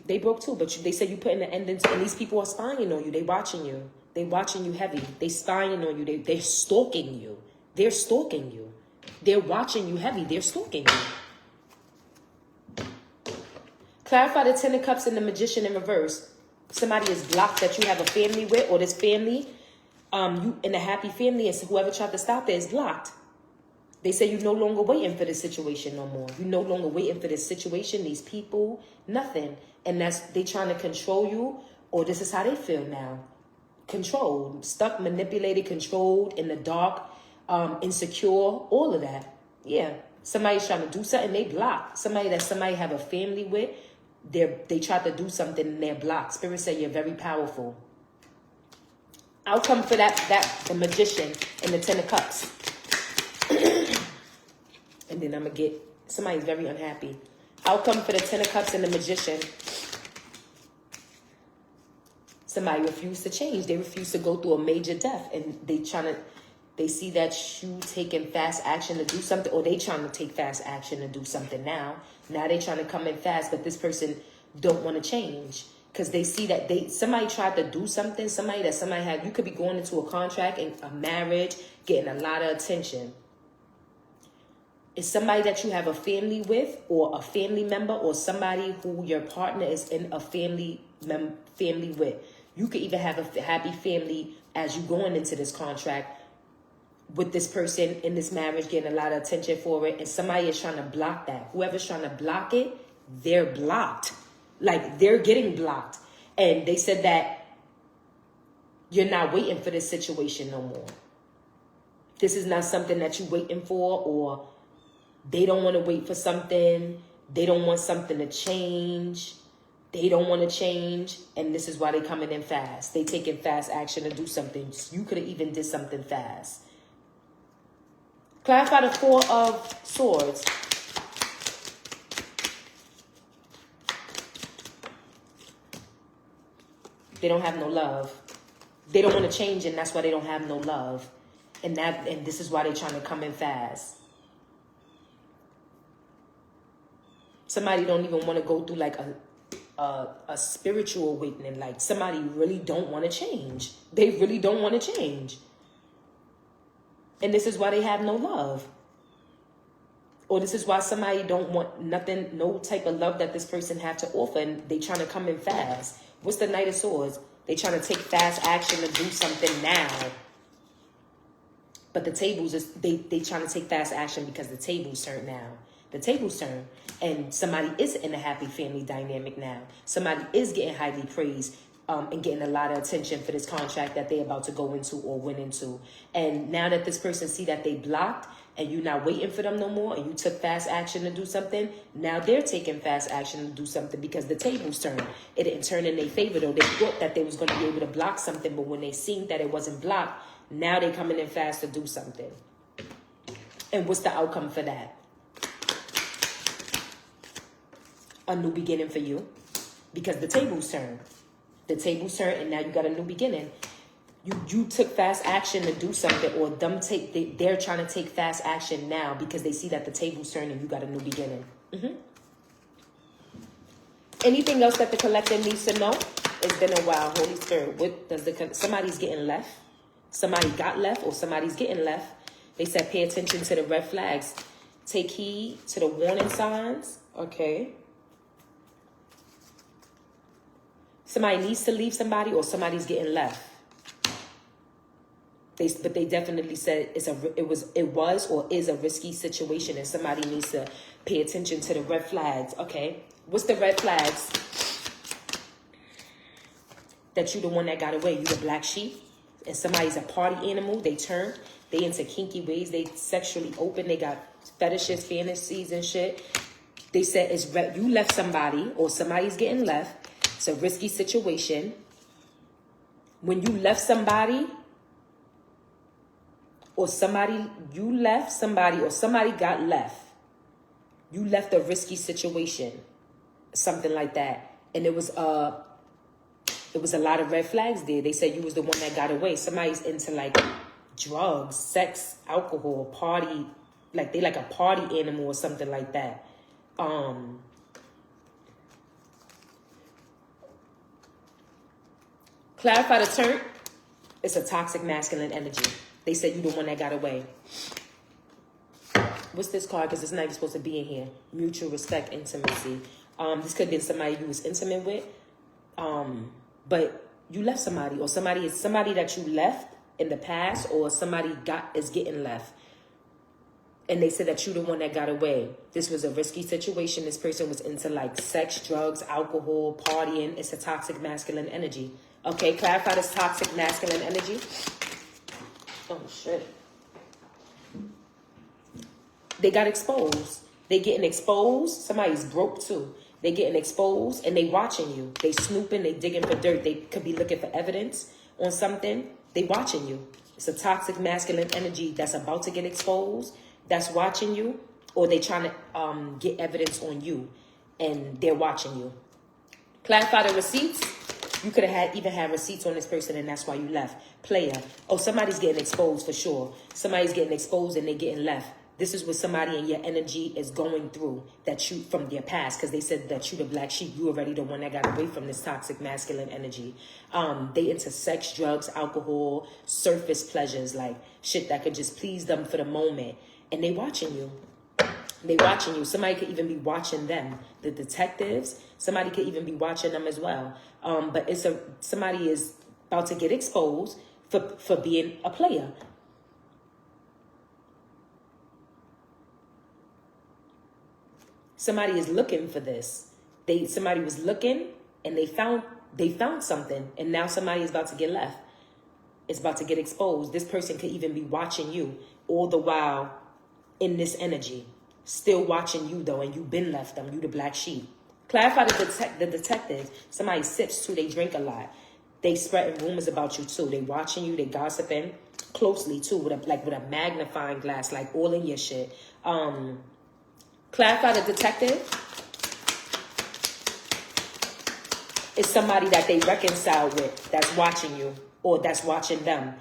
They broke too. But they said you put in the ending, and these people are spying on you. They watching you. They watching you heavy. They spying on you. They're stalking you. They're stalking you. They're watching you heavy. They're stalking you. Clarify the Ten of Cups and the Magician in reverse. Somebody is blocked that you have a family with, or this family, you in a happy family, and whoever tried to stop it is blocked. They say you're no longer waiting for this situation no more. You're no longer waiting for this situation, these people, nothing. And they trying to control you, or this is how they feel now. Controlled, stuck, manipulated, controlled, in the dark, insecure, all of that. Yeah. Somebody's trying to do something, they block. Somebody have a family with, they try to do something and they're blocked. Spirit say you're very powerful. Outcome for the Magician and the Ten of Cups. And then I'm going to get, somebody's very unhappy. Outcome for the Ten of Cups and the Magician. Somebody refused to change. They refused to go through a major death. And they see that you taking fast action to do something, or they trying to take fast action to do something now. Now they trying to come in fast, but this person don't want to change. Because they see that somebody tried to do something, somebody had, you could be going into a contract and a marriage, getting a lot of attention. It's somebody that you have a family with, or a family member, or somebody who your partner is in a family with. You could even have a happy family as you going into this contract with this person in this marriage, getting a lot of attention for it, and somebody is trying to block that. Whoever's trying to block it, they're blocked. Like, they're getting blocked. And they said that you're not waiting for this situation no more. This is not something that you're waiting for, or they don't want to wait for something. They don't want something to change. They don't want to change. And this is why they're coming in fast. They taking fast action to do something. You could have even did something fast. Clarify the Four of Swords. They don't have no love. They don't want to change, and that's why they don't have no love. And this is why they're trying to come in fast. Somebody don't even want to go through like a spiritual awakening. Like, somebody really don't want to change. They really don't want to change. And this is why they have no love. Or this is why somebody don't want nothing, no type of love that this person have to offer, and they trying to come in fast. What's the Knight of Swords? They trying to take fast action to do something now. But the tables is they trying to take fast action because the tables turn now. The tables turn, and somebody is in a happy family dynamic now. Somebody is getting highly praised. and getting a lot of attention for this contract that they're about to go into or went into. And now that this person see that they blocked and you're not waiting for them no more, and you took fast action to do something, now they're taking fast action to do something because the tables turned. It didn't turn in their favor, though. They thought that they was going to be able to block something, but when they seen that it wasn't blocked, now they coming in fast to do something. And what's the outcome for that? A new beginning for you, because the tables turned. The tables turned, and now you got a new beginning. You took fast action to do something, or they're trying to take fast action now because they see that the tables turned and you got a new beginning. Anything else that the collective needs to know? It's been a while. Holy Spirit, what does somebody's getting left? Somebody got left, or somebody's getting left. They said pay attention to the red flags. Take heed to the warning signs. Okay. Somebody needs to leave somebody, or somebody's getting left. But they definitely said it was or is a risky situation, and somebody needs to pay attention to the red flags. Okay, what's the red flags? That you the one that got away. You the black sheep, and somebody's a party animal. They turned. They into kinky ways. They sexually open. They got fetishes, fantasies, and shit. They said you left somebody, or somebody's getting left. It's a risky situation. When you left somebody, or somebody got left. You left a risky situation, something like that. And it was a lot of red flags there. They said you was the one that got away. Somebody's into like drugs, sex, alcohol, party, like they like a party animal or something like that. Clarify the turn. It's a toxic masculine energy. They said you the one that got away. What's this card? Because it's not even supposed to be in here. Mutual respect, intimacy. This could have been somebody you was intimate with. But you left somebody, or somebody that you left in the past, or somebody is getting left. And they said that you the one that got away. This was a risky situation. This person was into like sex, drugs, alcohol, partying. It's a toxic masculine energy. Okay, clarify this toxic masculine energy. Oh, shit. They got exposed. They getting exposed. Somebody's broke, too. They getting exposed, and they watching you. They snooping. They digging for dirt. They could be looking for evidence on something. They watching you. It's a toxic masculine energy that's about to get exposed, that's watching you, or they trying to get evidence on you, and they're watching you. Clarify the receipts. You could have even had receipts on this person, and that's why you left. Player. Oh, somebody's getting exposed for sure. Somebody's getting exposed and they're getting left. This is what somebody in your energy is going through that you from their past, because they said that you the black sheep. You already the one that got away from this toxic masculine energy. They into sex, drugs, alcohol, surface pleasures, like shit that could just please them for the moment. And they watching you. They watching you. Somebody could even be watching them. The detectives, somebody could even be watching them as well. But somebody is about to get exposed for being a player. Somebody is looking for this. Somebody was looking, and they found something, and now somebody is about to get left. It's about to get exposed. This person could even be watching you all the while in this energy. Still watching you, though, and you've been left them. You the black sheep. Clarify the detective. Somebody sips, too. They drink a lot. They spreading rumors about you, too. They watching you. They gossiping closely, too, with a magnifying glass, like all in your shit. Clarify the detective. It's somebody that they reconcile with that's watching you, or that's watching them.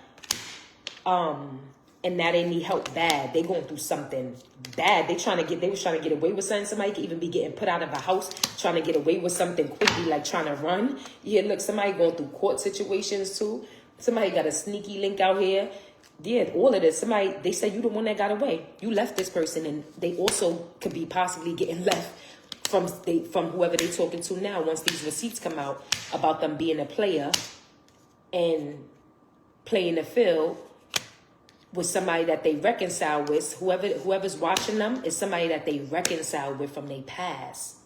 And now they need help bad. They going through something bad. They was trying to get away with something. Somebody could even be getting put out of a house, trying to get away with something quickly, like trying to run. Yeah, look, somebody going through court situations too. Somebody got a sneaky link out here. Yeah, all of this. They say you the one that got away. You left this person, and they also could be possibly getting left from whoever they talking to now. Once these receipts come out about them being a player and playing the field with somebody that they reconcile with. Whoever's watching them is somebody that they reconcile with from their past.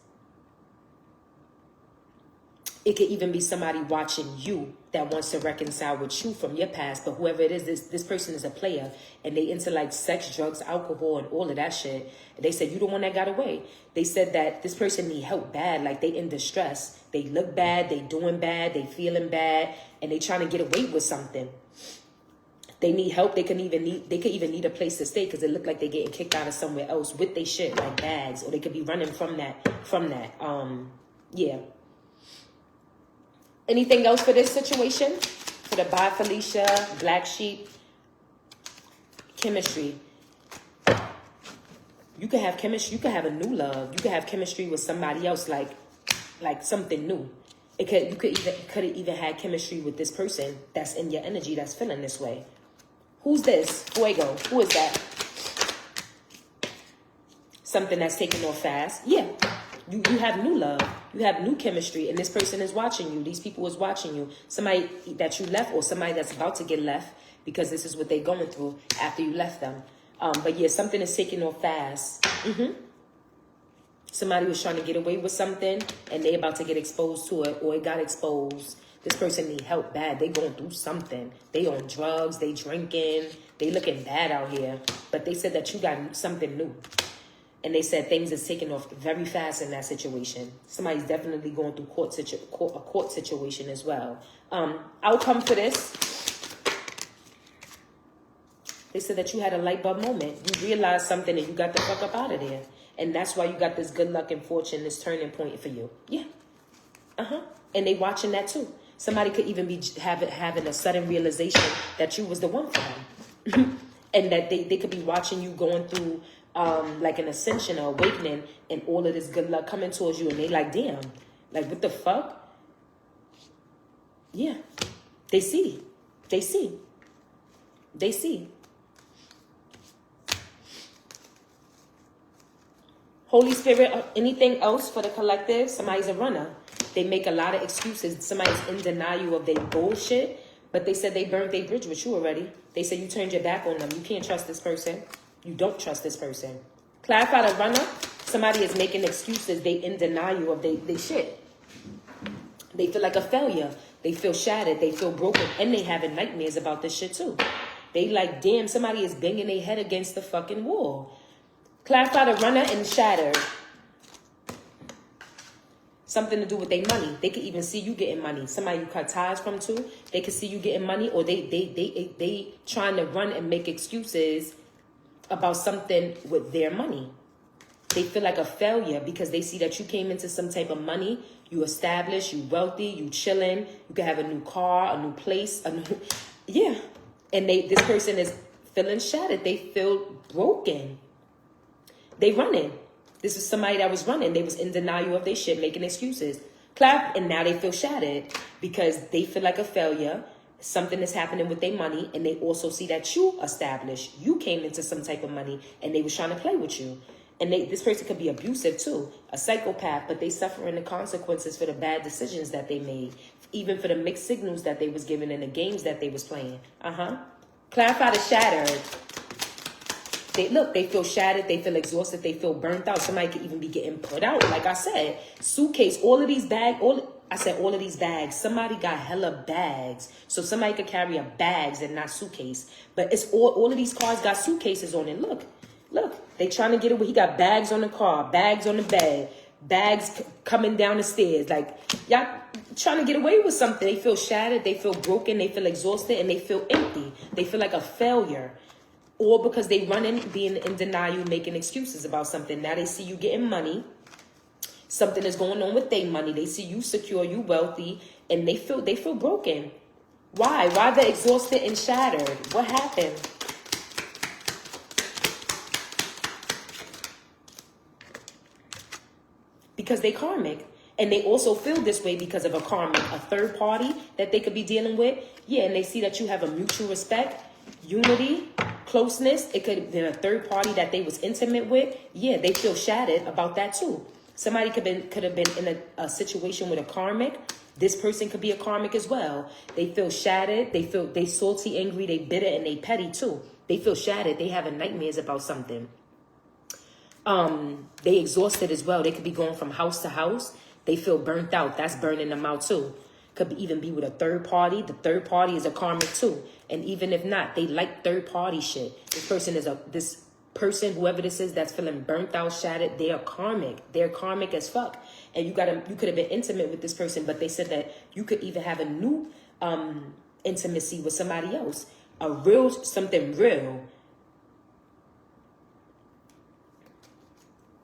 It could even be somebody watching you that wants to reconcile with you from your past. But whoever it is, this person is a player, and they into like sex, drugs, alcohol, and all of that shit. And they said, you the one that got away. They said that this person need help bad, like they in distress. They look bad, they doing bad, they feeling bad, and they trying to get away with something. They need help. They could even need a place to stay because it looked like they getting kicked out of somewhere else with their shit, like bags, or they could be running from that. Yeah. Anything else for this situation? For the Bout, Felicia, Black Sheep, chemistry. You could have chemistry. You could have a new love. You could have chemistry with somebody else, like something new. You could even had chemistry with this person that's in your energy, that's feeling this way. Who's this? Fuego. Who is that? Something that's taking off fast. Yeah. You have new love. You have new chemistry, and this person is watching you. These people is watching you. Somebody that you left, or somebody that's about to get left, because this is what they're going through after you left them. But yeah, something is taking off fast. Somebody was trying to get away with something, and they about to get exposed to it, or it got exposed. This person need help bad. They going through something. They on drugs. They drinking. They looking bad out here. But they said that you got something new. And they said things is taking off very fast in that situation. Somebody's definitely going through a court situation as well. Outcome for this. They said that you had a light bulb moment. You realized something and you got the fuck up out of there. And that's why you got this good luck and fortune, this turning point for you. Yeah. And they watching that too. Somebody could even be having a sudden realization that you was the one for them. And that they could be watching you going through like an ascension or awakening, and all of this good luck coming towards you, and they like, damn, like what the fuck? Yeah, they see. Holy Spirit, anything else for the collective? Somebody's a runner. They make a lot of excuses. Somebody's in denial of their bullshit, but they said they burned their bridge with you already. They said you turned your back on them. You can't trust this person. You don't trust this person. Clarify the runner. Somebody is making excuses. They in denial of they shit. They feel like a failure. They feel shattered. They feel broken. And they having nightmares about this shit too. They like, damn, somebody is banging their head against the fucking wall. Clarify the runner and shattered. Something to do with their money. They could even see you getting money. Somebody you cut ties from too. They could see you getting money, or they trying to run and make excuses about something with their money. They feel like a failure because they see that you came into some type of money. You established, you wealthy, you chilling. You can have a new car, a new place, yeah. And this person is feeling shattered. They feel broken. They running. This is somebody that was running. They was in denial of their shit, making excuses. Clap, and now they feel shattered because they feel like a failure. Something is happening with their money, and they also see that you established. You came into some type of money, and they was trying to play with you. And this person could be abusive too, a psychopath, but they suffering the consequences for the bad decisions that they made, even for the mixed signals that they was given in the games that they was playing. Clarify the shattered. They feel shattered, they feel exhausted, they feel burnt out. Somebody could even be getting put out. Like I said, suitcase, all of these bags, somebody got hella bags. So somebody could carry a bags and not suitcase. But it's all of these cars got suitcases on it. Look, they trying to get away. He got bags on the car, bags on the bed, bags coming down the stairs. Like, y'all trying to get away with something. They feel shattered, they feel broken, they feel exhausted, and they feel empty. They feel like a failure. Or because they running, being in denial, making excuses about something. Now they see you getting money. Something is going on with their money. They see you secure, you wealthy, and they feel broken. Why? Why they're exhausted and shattered? What happened? Because they karmic. And they also feel this way because of a karmic, a third party that they could be dealing with. Yeah, and they see that you have a mutual respect, unity, closeness. It could have been a third party that they was intimate with. Yeah, they feel shattered about that too. Somebody could have been in a situation with a karmic. This person could be a karmic as well. They feel shattered. They salty, angry, they bitter, and they petty too. They feel shattered. They having nightmares about something. They exhausted as well. They could be going from house to house. They feel burnt out. That's burning them out too. Could even be with a third party. The third party is a karmic too. And even if not, they like third party shit. This person, whoever this is that's feeling burnt out, shattered, they are karmic. They're karmic as fuck. And you could have been intimate with this person, but they said that you could even have a new intimacy with somebody else. Something real.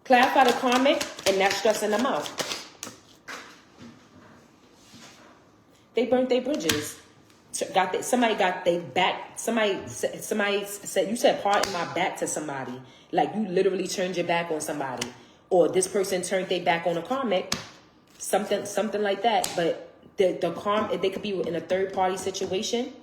Clarify the karmic and not stressing them out. They burnt their bridges. Somebody got their back. Somebody said, you said pardon my back to somebody. Like you literally turned your back on somebody. Or this person turned their back on a karmic. Something like that. But they could be in a third party situation.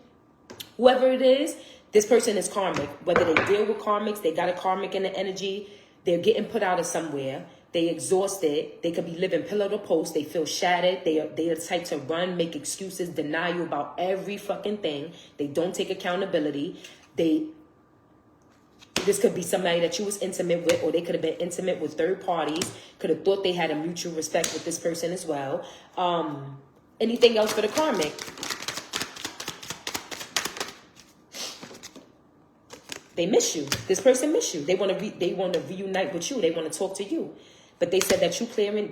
Whoever it is, this person is karmic. Whether they deal with karmics, they got a karmic in the energy. They're getting put out of somewhere. They exhausted. They could be living pillar to post. They feel shattered. They are the type to run, make excuses, deny you about every fucking thing. They don't take accountability. This could be somebody that you was intimate with, or they could have been intimate with third parties. Could have thought they had a mutual respect with this person as well. Anything else for the karmic? They miss you. This person miss you. They want to reunite with you. They want to talk to you. But they said that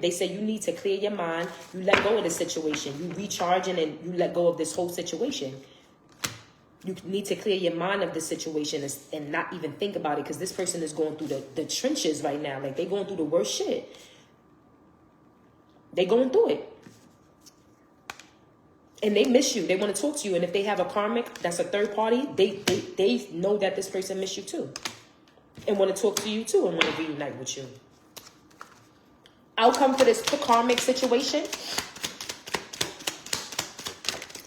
they said you need to clear your mind. You let go of the situation. You recharging and you let go of this whole situation. You need to clear your mind of this situation and not even think about it, because this person is going through the trenches right now. Like, they going through the worst shit. They going through it. And they miss you. They want to talk to you. And if they have a karmic that's a third party, they know that this person miss you too. And want to talk to you too and want to reunite with you. Outcome for this karmic situation.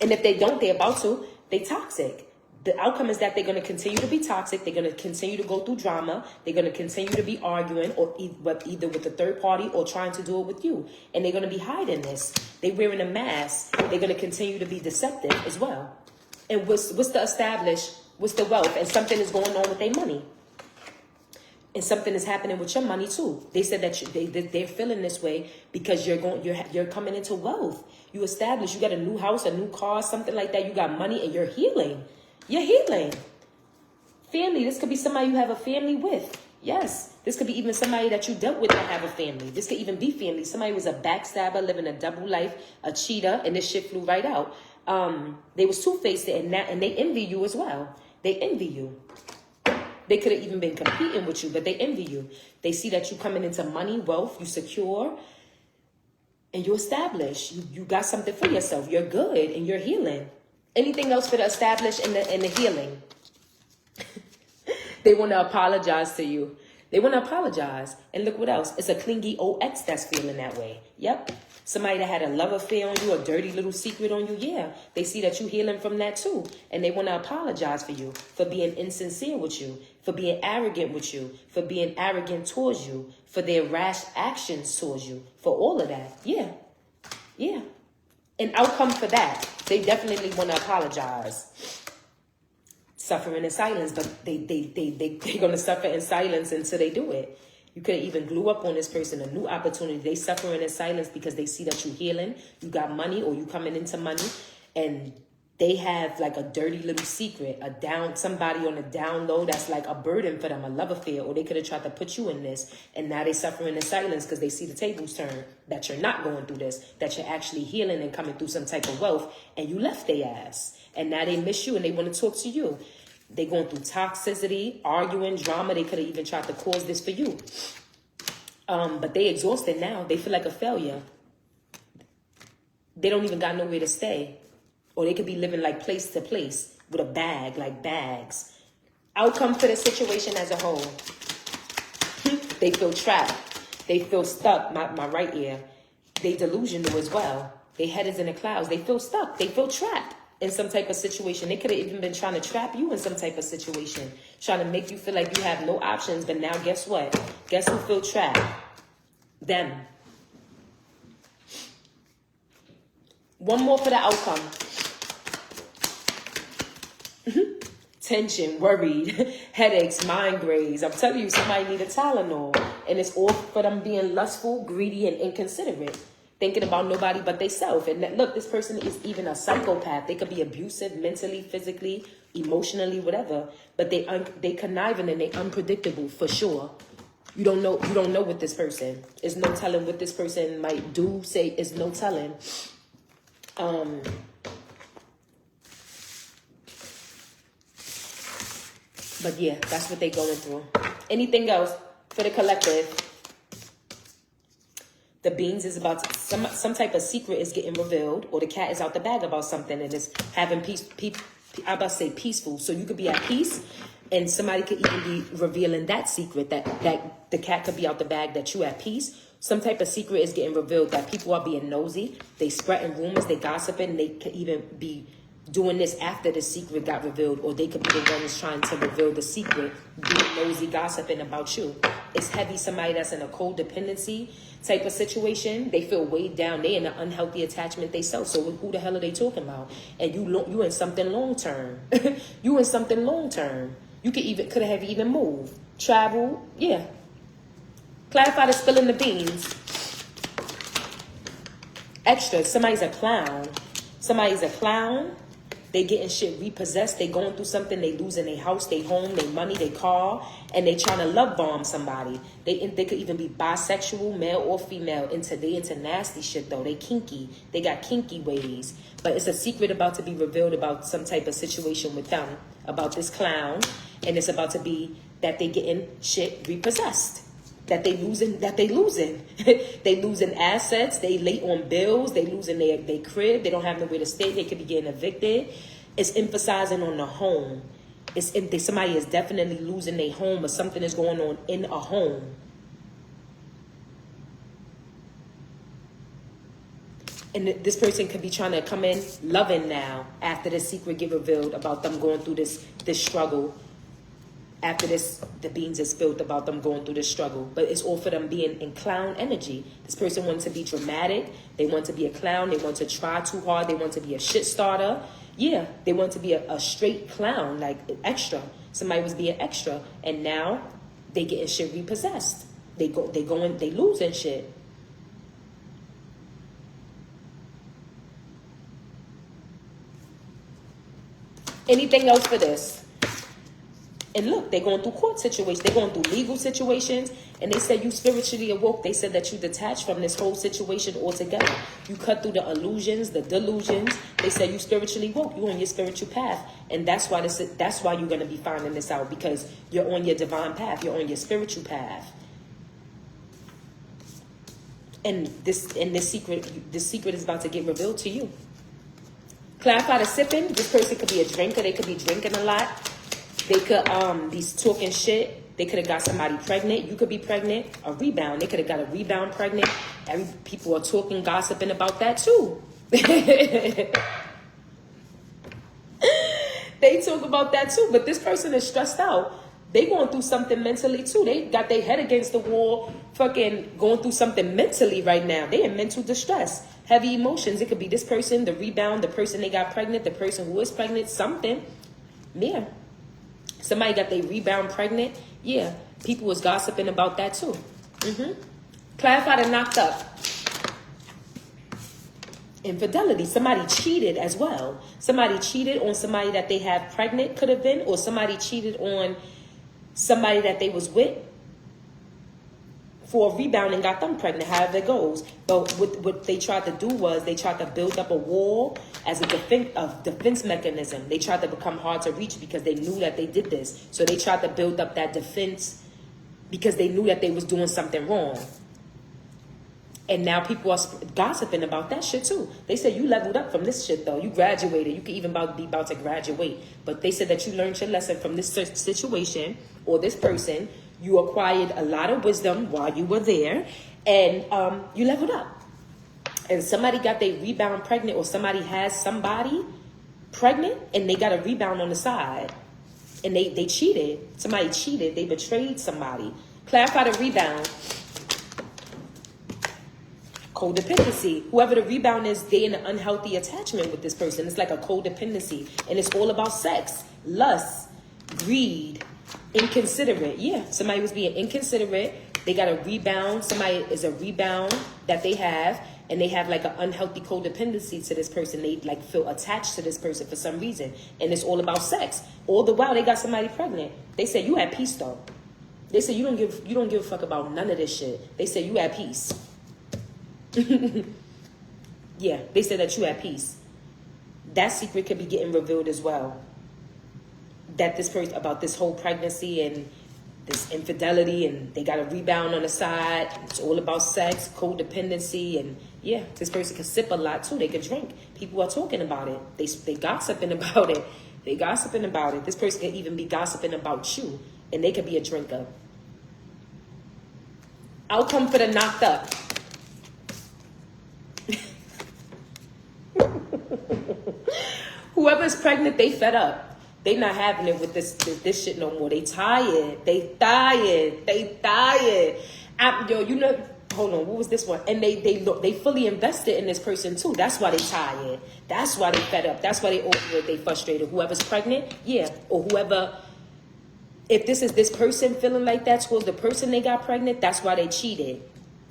And if they don't, they're about to. They toxic. The outcome is that they're going to continue to be toxic. They're going to continue to go through drama. They're going to continue to be arguing, or either with the third party or trying to do it with you. And they're going to be hiding this. They're wearing a mask. They're going to continue to be deceptive as well. And what's the established? What's the wealth? And something is going on with their money. And something is happening with your money too. They said that they're feeling this way because you're coming into wealth. You established. You got a new house, a new car, something like that. You got money and you're healing. You're healing. Family. This could be somebody you have a family with. Yes. This could be even somebody that you dealt with that have a family. This could even be family. Somebody was a backstabber, living a double life, a cheater, and this shit flew right out. They was two-faced and they envy you as well. They envy you. They could have even been competing with you, but they envy you. They see that you coming into money, wealth, you secure, and you establish. You got something for yourself. You're good and you're healing. Anything else for the established and the healing? They want to apologize to you. They want to apologize. And look what else. It's a clingy old ex that's feeling that way. Yep. Somebody that had a love affair on you, a dirty little secret on you. Yeah. They see that you healing from that too. And they want to apologize for you, for being insincere with you, for being arrogant with you, for being arrogant towards you, for their rash actions towards you, for all of that. Yeah. Yeah. An outcome for that. They definitely want to apologize. Suffering in silence, but they're going to suffer in silence until they do it. You could have even glue up on this person, a new opportunity. They suffering in silence because they see that you healing, you got money, or you coming into money, and they have like a dirty little secret, somebody on the down low that's like a burden for them, a love affair, or they could have tried to put you in this, and now they suffering in silence because they see the tables turn, that you're not going through this, that you're actually healing and coming through some type of wealth, and you left their ass, and now they miss you and they want to talk to you. They going through toxicity, arguing, drama. They could have even tried to cause this for you. But they exhausted now. They feel like a failure. They don't even got nowhere to stay. Or they could be living like place to place with a bag, like bags. Outcome for the situation as a whole. They feel trapped. They feel stuck. My right ear. They delusional as well. Their head is in the clouds. They feel stuck. They feel trapped in some type of situation. They could have even been trying to trap you in some type of situation. Trying to make you feel like you have no options. But now guess what? Guess who feel trapped? Them. One more for the outcome. Tension, worried, headaches, migraines. I'm telling you, somebody need a Tylenol. And it's all for them being lustful, greedy, and inconsiderate. thinking about nobody but themselves. And look, this person is even a psychopath. They could be abusive mentally, physically, emotionally, whatever. But they conniving and they unpredictable for sure. You don't know with this person. There's no telling what this person might do, say. It's no telling. But yeah, that's what they going through. Anything else for the collective? The beans is about to, some type of secret is getting revealed, or the cat is out the bag about something and it's having I'm about to say peaceful. So you could be at peace, and somebody could even be revealing that secret, that the cat could be out the bag, that you at peace. Some type of secret is getting revealed, that people are being nosy. They spreading rumors, they gossiping. They could even be doing this after the secret got revealed, or they could be the ones trying to reveal the secret, being nosy, gossiping about you. It's heavy. Somebody that's in a codependency type of situation, they feel weighed down. They in an unhealthy attachment themselves. So who the hell are they talking about? And you in something long term. You in something long term. You could have even moved, travel, yeah. Clarify the spilling the beans. Extra. Somebody's a clown. Somebody's a clown. They getting shit repossessed. They going through something. They losing their house, their home, their money, their car, and they trying to love bomb somebody. They could even be bisexual, male or female. They into nasty shit though. They kinky. They got kinky ways. But it's a secret about to be revealed about some type of situation with them, about this clown, and it's about to be that they getting shit repossessed. That they losing. They losing assets. They late on bills. They losing their crib. They don't have nowhere to stay. They could be getting evicted. It's emphasizing on the home. Somebody is definitely losing their home, or something is going on in a home. And this person could be trying to come in loving now after the secret get revealed about them going through this struggle. After the beans is spilled about them going through this struggle. But it's all for them being in clown energy. This person wants to be dramatic. They want to be a clown. They want to try too hard. They want to be a shit starter. Yeah, they want to be a straight clown, like extra. Somebody was being extra. And now they getting shit repossessed. They losing shit. Anything else for this? And look, they're going through court situations. They're going through legal situations. And they said you spiritually awoke. They said that you detached from this whole situation altogether. You cut through the illusions, the delusions. They said you spiritually woke. You're on your spiritual path. And that's why you're going to be finding this out, because you're on your divine path. You're on your spiritual path. And this secret is about to get revealed to you. Clarify the sipping. This person could be a drinker. They could be drinking a lot. They could be talking shit. They could have got somebody pregnant. You could be pregnant. A rebound. They could have got a rebound pregnant. People are talking, gossiping about that too. They talk about that too. But this person is stressed out. They going through something mentally too. They got their head against the wall, fucking going through something mentally right now. They in mental distress. Heavy emotions. It could be this person, the rebound, the person they got pregnant, the person who is pregnant, something. Yeah. Somebody got their rebound pregnant. Yeah. People was gossiping about that too. Clarify the knocked up. Infidelity. Somebody cheated as well. Somebody cheated on somebody that they have pregnant, could have been, or somebody cheated on somebody that they was with for a rebound and got them pregnant, however it goes. But what they tried to do was they tried to build up a wall as a defense mechanism. They tried to become hard to reach because they knew that they did this. So they tried to build up that defense because they knew that they was doing something wrong. And now people are gossiping about that shit too. They said you leveled up from this shit though. You graduated. You could even be about to graduate. But they said that you learned your lesson from this situation or this person. You acquired a lot of wisdom while you were there. And you leveled up. And somebody got their rebound pregnant, or somebody has somebody pregnant and they got a rebound on the side. And they cheated. Somebody cheated. They betrayed somebody. Clarify the rebound. Codependency. Whoever the rebound is, they in an unhealthy attachment with this person. It's like a codependency. And it's all about sex, lust, greed, inconsiderate. Yeah, somebody was being inconsiderate. They got a rebound. Somebody is a rebound that they have. and they have like an unhealthy codependency to this person. They like feel attached to this person for some reason, and it's all about sex. All the while they got somebody pregnant. They say you at peace though. They say you don't give a fuck about none of this shit. They say you at peace. Yeah, they said that you at peace. That secret could be getting revealed as well. That this person, about this whole pregnancy and this infidelity, and they got a rebound on the side. It's all about sex, codependency, and yeah, this person can sip a lot too. They could drink. People are talking about it. They gossiping about it. They gossiping about it. This person can even be gossiping about you, and they could be a drinker. Outcome for the knocked up. Whoever's pregnant, they fed up. They not having it with this shit no more. They tired. They tired. They tired. Hold on. What was this one? And they fully invested in this person too. That's why they tired. That's why they fed up. That's why they over it. They frustrated. Whoever's pregnant, yeah, or whoever. If this is this person feeling like that towards the person they got pregnant, that's why they cheated.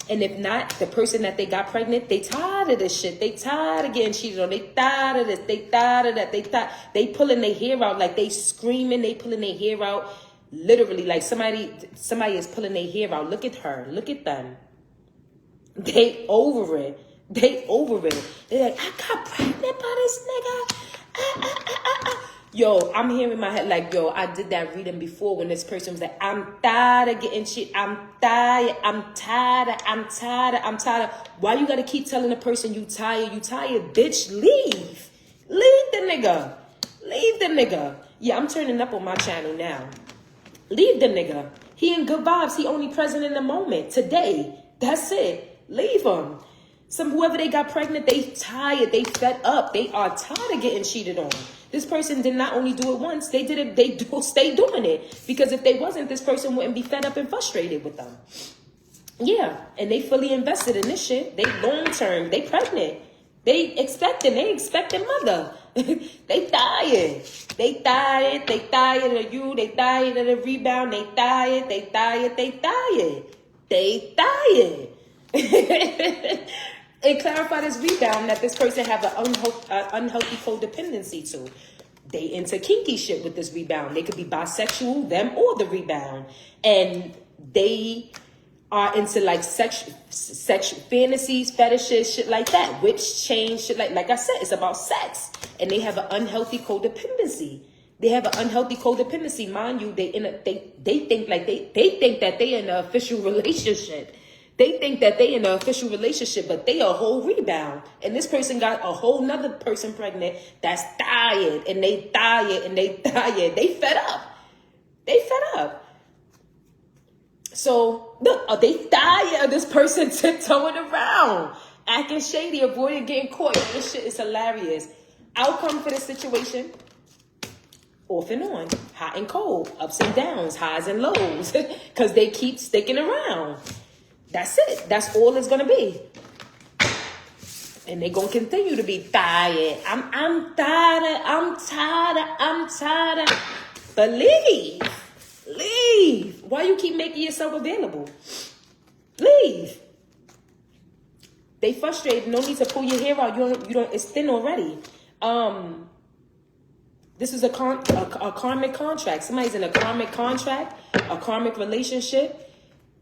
And if not, the person that they got pregnant, they tired of this shit. They tired of getting cheated on. They tired of this. They tired of that. They pulling their hair out, like they screaming. They pulling their hair out, literally, like somebody is pulling their hair out. Look at her. Look at them. They over it. They over it. They're like, I got pregnant by this nigga. Yo, I'm hearing in my head like, yo, I did that reading before when this person was like, I'm tired of getting shit. I'm tired. Why you gotta keep telling the person you tired? You tired, bitch. Leave. Leave the nigga. Leave the nigga. Yeah, I'm turning up on my channel now. Leave the nigga. He in good vibes. He only present in the moment. Today. That's it. Leave him. Whoever they got pregnant, they tired. They fed up. They are tired of getting cheated on. This person did not only do it once, they did it, they stay doing it. Because if they wasn't, this person wouldn't be fed up and frustrated with them. Yeah, and they fully invested in this shit. They long term, they pregnant. They expecting mother. They tired. They tired of you, they tired of the rebound, they tired. And clarify this rebound that this person have an unhealthy codependency to. They into kinky shit with this rebound. They could be bisexual, them or the rebound. And they are into like sexual fantasies, fetishes, shit like that. Which change shit like I said, it's about sex. And they have an unhealthy codependency. They have an unhealthy codependency. Mind you, they think like they think that they in an official relationship. They think that they in an official relationship, but they a whole rebound. And this person got a whole nother person pregnant that's tired. And they tired. They fed up. They fed up. So, look, are they tired of this person tiptoeing around? Acting shady, avoiding getting caught. Yo, this shit is hilarious. Outcome for this situation. Off and on. Hot and cold. Ups and downs. Highs and lows. Because they keep sticking around. That's it. That's all it's going to be. And they're going to continue to be tired. I'm tired. But leave. Leave. Why you keep making yourself available? Leave. They frustrated. No need to pull your hair out. You don't. It's thin already. This is a karmic contract. Somebody's in a karmic contract, a karmic relationship.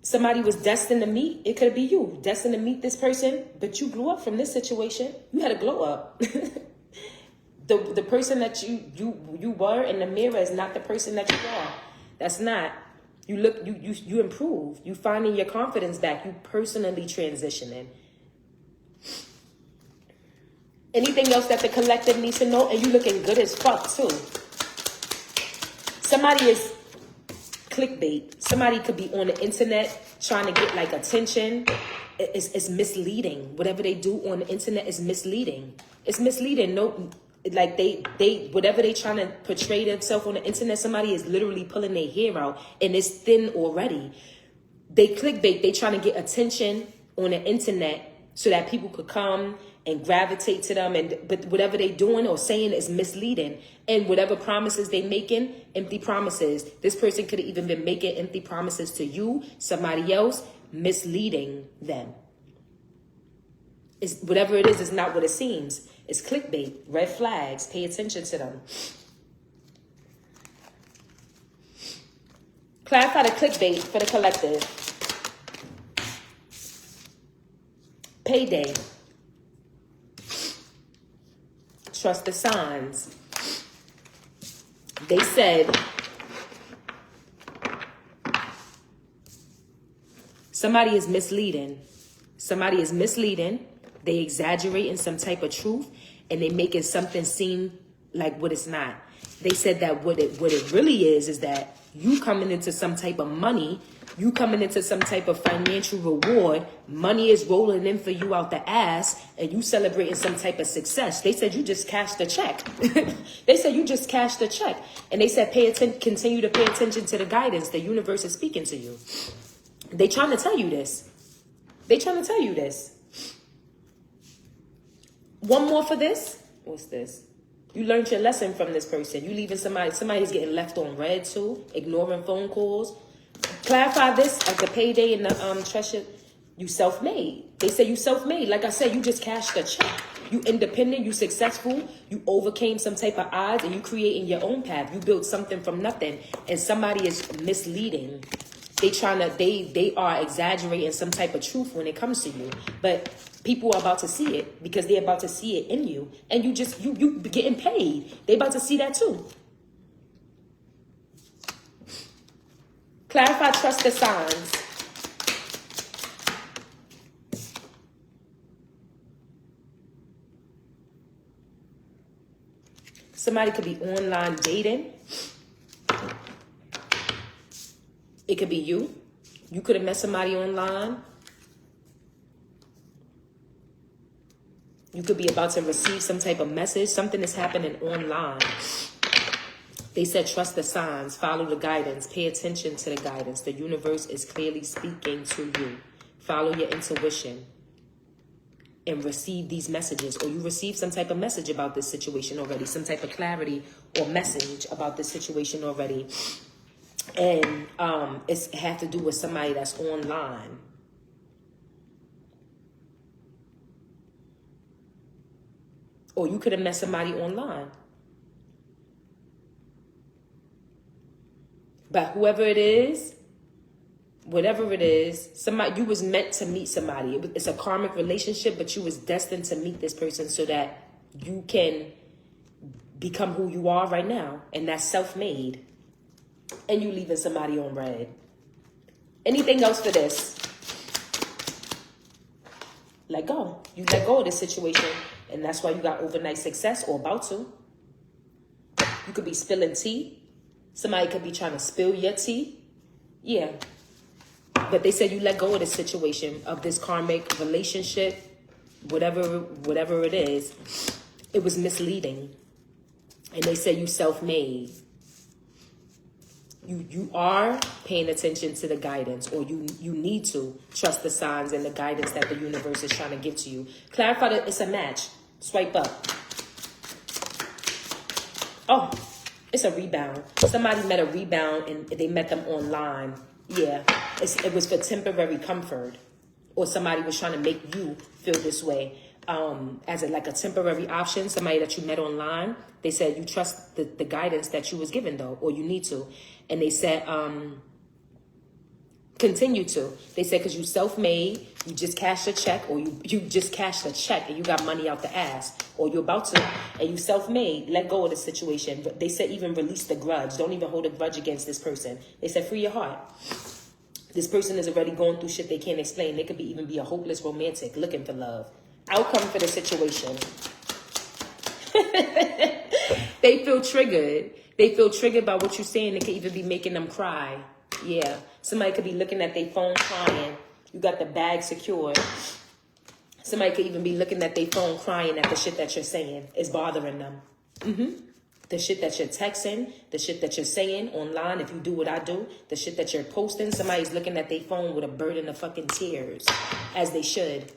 Somebody was destined to meet. It could be you. Destined to meet this person, but you grew up from this situation. You had to glow up. The person that you were in the mirror is not the person that you are. That's not. You improve. You finding your confidence back. You personally transitioning. Anything else that the collective needs to know? And you looking good as fuck too. Somebody is clickbait. Somebody could be on the internet trying to get like attention. It's misleading. Whatever they do on the internet is misleading. It's misleading. No, like they whatever they trying to portray themselves on the internet, somebody is literally pulling their hair out and it's thin already. They clickbait. They trying to get attention on the internet so that people could come and gravitate to them. But whatever they doing or saying is misleading. And whatever promises they making, empty promises. This person could have even been making empty promises to you, somebody else, misleading them. It's, whatever it is not what it seems. It's clickbait, red flags. Pay attention to them. Clarify the clickbait for the collective. Payday. Trust the signs. They said somebody is misleading. Somebody is misleading. They exaggerate in some type of truth and they making something seem like what it's not. They said that what it really is that you coming into some type of money, you coming into some type of financial reward, money is rolling in for you out the ass, and you celebrating some type of success. They said you just cashed the check. They said you just cashed the check. And they said continue to pay attention to the guidance. The universe is speaking to you. They trying to tell you this. They trying to tell you this. One more for this. What's this? You learned your lesson from this person. You leaving somebody's getting left on red too, ignoring phone calls. Clarify this at the payday and the treasure. You self-made. They say you self-made. Like I said, you just cashed a check. You independent, you successful, you overcame some type of odds, and you creating your own path. You built something from nothing, and somebody is misleading. They are exaggerating some type of truth when it comes to you. But people are about to see it because they're about to see it in you. And you getting paid. They about to see that too. Clarify, trust the signs. Somebody could be online dating. It could be you. You could have met somebody online. You could be about to receive some type of message. Something is happening online. They said, trust the signs, follow the guidance, pay attention to the guidance. The universe is clearly speaking to you. Follow your intuition and receive these messages. Or you receive some type of message about this situation already, some type of clarity or message about this situation already. And it has to do with somebody that's online. Or you could have met somebody online. But whoever it is, whatever it is, somebody, you was meant to meet somebody. It's a karmic relationship, but you was destined to meet this person so that you can become who you are right now. And that's self-made. And you leaving somebody on red. Anything else for this? Let go. You let go of this situation. And that's why you got overnight success or about to. You could be spilling tea. Somebody could be trying to spill your tea. Yeah. But they said you let go of the situation, of this karmic relationship, whatever it is. It was misleading. And they say you self-made. You are paying attention to the guidance, or you need to trust the signs and the guidance that the universe is trying to give to you. Clarify that it's a match. Swipe up. Oh, it's a rebound. Somebody met a rebound and they met them online. Yeah, it was for temporary comfort, or somebody was trying to make you feel this way. As like a temporary option, somebody that you met online, they said you trust the guidance that you was given though, or you need to. And they said, continue to. They said, because you self-made, you just cashed a check, or you just cashed a check and you got money out the ass, or you're about to, and you self-made, let go of the situation. But they said even release the grudge. Don't even hold a grudge against this person. They said free your heart. This person is already going through shit they can't explain. They could even be a hopeless romantic looking for love. Outcome for the situation. They feel triggered. They feel triggered by what you're saying. It could even be making them cry. Yeah. Somebody could be looking at their phone crying. You got the bag secured. Somebody could even be looking at their phone crying at the shit that you're saying. It's bothering them. The shit that you're texting, the shit that you're saying online, if you do what I do, the shit that you're posting, somebody's looking at their phone with a burden of fucking tears, as they should.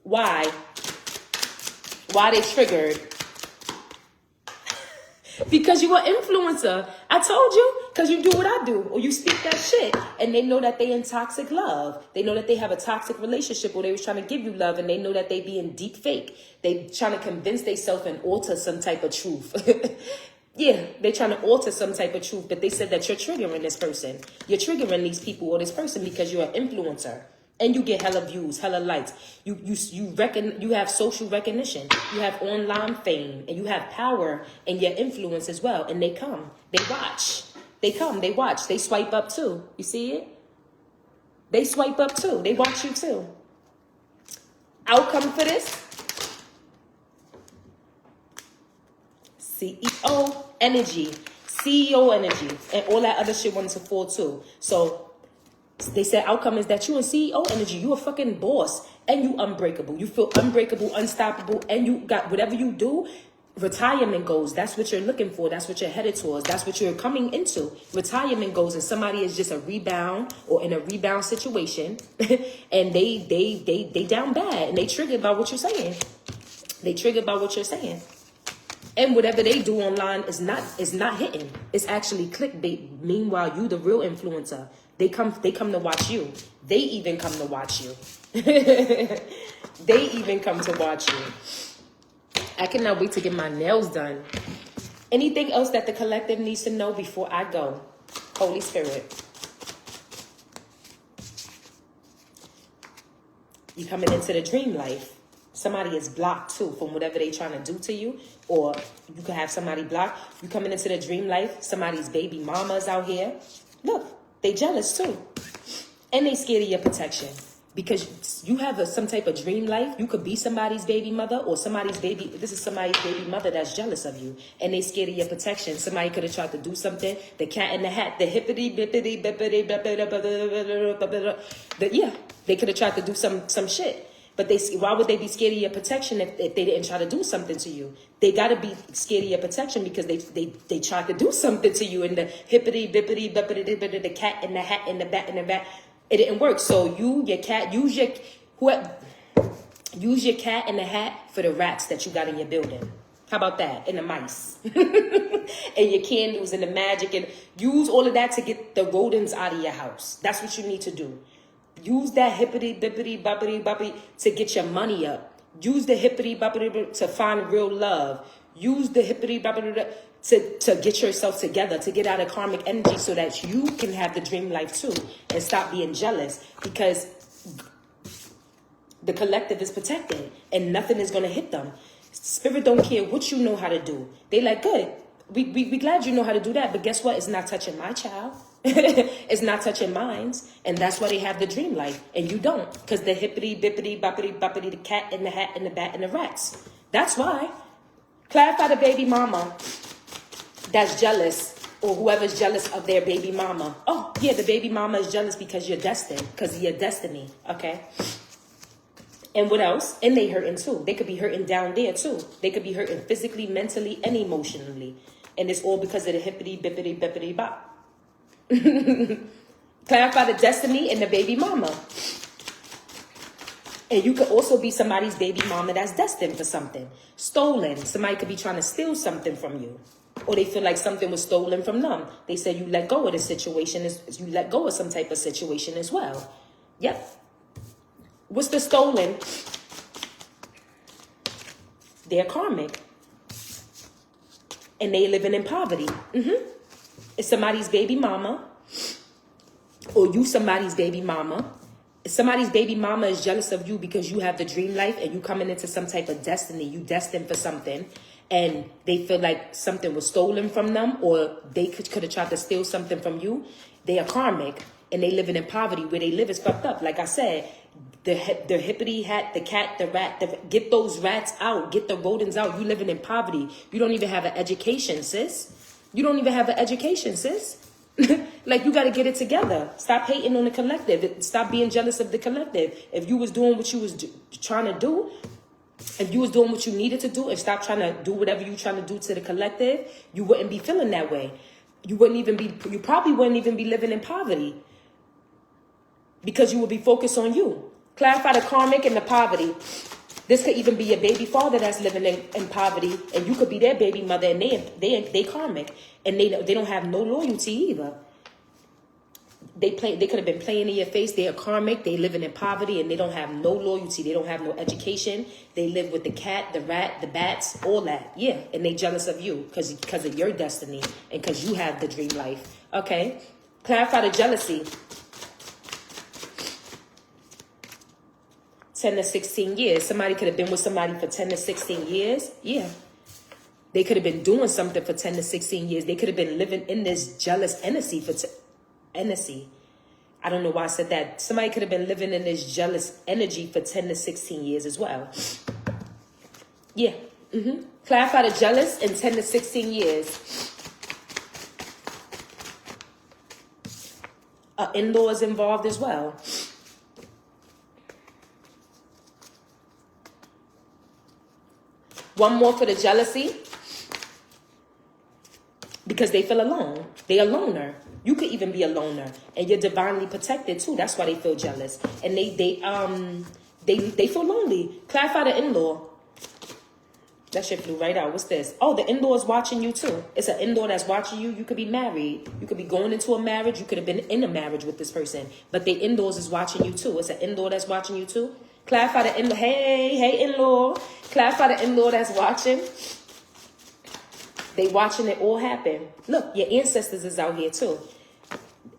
Why? Why they triggered? Because you an influencer. I told you, because you do what I do, or you speak that shit. And they know that they in toxic love. They know that they have a toxic relationship, or they was trying to give you love, and they know that they be in deep fake. They trying to convince themselves and alter some type of truth. Yeah, they're trying to alter some type of truth, but they said that you're triggering this person. You're triggering these people or this person because you're an influencer. And you get hella views, hella likes. You have social recognition. You have online fame, and you have power and your influence as well. And they come, they watch, they come, they watch, they swipe up too. You see it? They swipe up too. They watch you too. Outcome for this: CEO energy, CEO energy, and all that other shit wanted to fall too. So they said outcome is that you in CEO energy. You a fucking boss, and you unbreakable. You feel unbreakable, unstoppable, and you got whatever you do. Retirement goals. That's what you're looking for. That's what you're headed towards. That's what you're coming into. Retirement goals, and somebody is just a rebound or in a rebound situation, and they down bad, and they triggered by what you're saying. They triggered by what you're saying. And whatever they do online is not hitting. It's actually clickbait. Meanwhile, you the real influencer. They come to watch you. They even come to watch you. They even come to watch you. I cannot wait to get my nails done. Anything else that the collective needs to know before I go? Holy Spirit. You coming into the dream life. Somebody is blocked too from whatever they trying to do to you, or you could have somebody blocked. You coming into the dream life. Somebody's baby mama's out here. Look, they jealous too, and they scared of your protection because you have some type of dream life. You could be somebody's baby mother or somebody's baby. This is somebody's baby mother that's jealous of you, and they scared of your protection. Somebody could have tried to do something. The cat in the hat, the hippity bippity bippity, yeah, they could have tried to do some shit. But why would they be scared of your protection if they didn't try to do something to you? They got to be scared of your protection because they tried to do something to you. And the hippity bippity bippity, the cat in the hat in the back in the back, it didn't work. So use your cat in the hat for the rats that you got in your building. How about that? And the mice and your candles and the magic, and use all of that to get the rodents out of your house. That's what you need to do. Use that hippity bippity boppity boppity to get your money up. Use the hippity boppity to find real love. Use the hippity boppity to get yourself together, to get out of karmic energy so that you can have the dream life too and stop being jealous, because the collective is protected and nothing is going to hit them. Spirit don't care what you know how to do. They like, good. We glad you know how to do that, but guess what? It's not touching my child. It's not touching minds, and that's why they have the dream life, and you don't, because the hippity bippity boppity boppity, the cat in the hat and the bat and the rats. That's why. Clarify the baby mama that's jealous, or whoever's jealous of their baby mama. Oh yeah, the baby mama is jealous because you're destined, because of your destiny. Okay. And what else? And they hurting too. They could be hurting down there too. They could be hurting physically, mentally, and emotionally, and it's all because of the hippity bippity bippity bop. Clarify the destiny and the baby mama. And you could also be somebody's baby mama that's destined for something. Stolen. Somebody could be trying to steal something from you, or they feel like something was stolen from them. They said you let go of the situation. You let go of some type of situation as well. Yep. What's the stolen? They're karmic, and they living in poverty. It's somebody's baby mama, or you somebody's baby mama. Somebody's baby mama is jealous of you because you have the dream life and you coming into some type of destiny. You destined for something, and they feel like something was stolen from them, or they could have tried to steal something from you. They are karmic, and they living in poverty. Where they live is fucked up. Like I said, the hippity hat, the cat, the rat, get those rats out. Get the rodents out. You living in poverty. You don't even have an education, sis. You don't even have an education, sis. Like, you got to get it together. Stop hating on the collective. Stop being jealous of the collective. If you was doing what you was trying to do, if you was doing what you needed to do, and stop trying to do whatever you trying to do to the collective, you wouldn't be feeling that way. You probably wouldn't even be living in poverty, because you would be focused on you. Clarify the karmic and the poverty. This could even be your baby father that's living in poverty, and you could be their baby mother, and they karmic, and they don't have no loyalty either. They could have been playing in your face. They are karmic. They living in poverty, and they don't have no loyalty. They don't have no education. They live with the cat, the rat, the bats, all that. Yeah, and they jealous of you because of your destiny and because you have the dream life. Okay, clarify the jealousy. 10 to 16 years. Somebody could have been with somebody for 10 to 16 years. Yeah. They could have been doing something for 10 to 16 years. They could have been living in this jealous energy I don't know why I said that. Somebody could have been living in this jealous energy for 10 to 16 years as well. Yeah. Clarify the jealous in 10 to 16 years. In-laws involved as well. One more for the jealousy. Because they feel alone. They a loner. You could even be a loner. And you're divinely protected too. That's why they feel jealous. And they feel lonely. Clarify the in-law. That shit flew right out. What's this? Oh, the in-law is watching you too. It's an in-law that's watching you. You could be married. You could be going into a marriage. You could have been in a marriage with this person. But the in-laws is watching you too. It's an in-law that's watching you too. Clarify the in-law. Hey, in-law. Clarify the in-law that's watching. They watching it all happen. Look, your ancestors is out here too.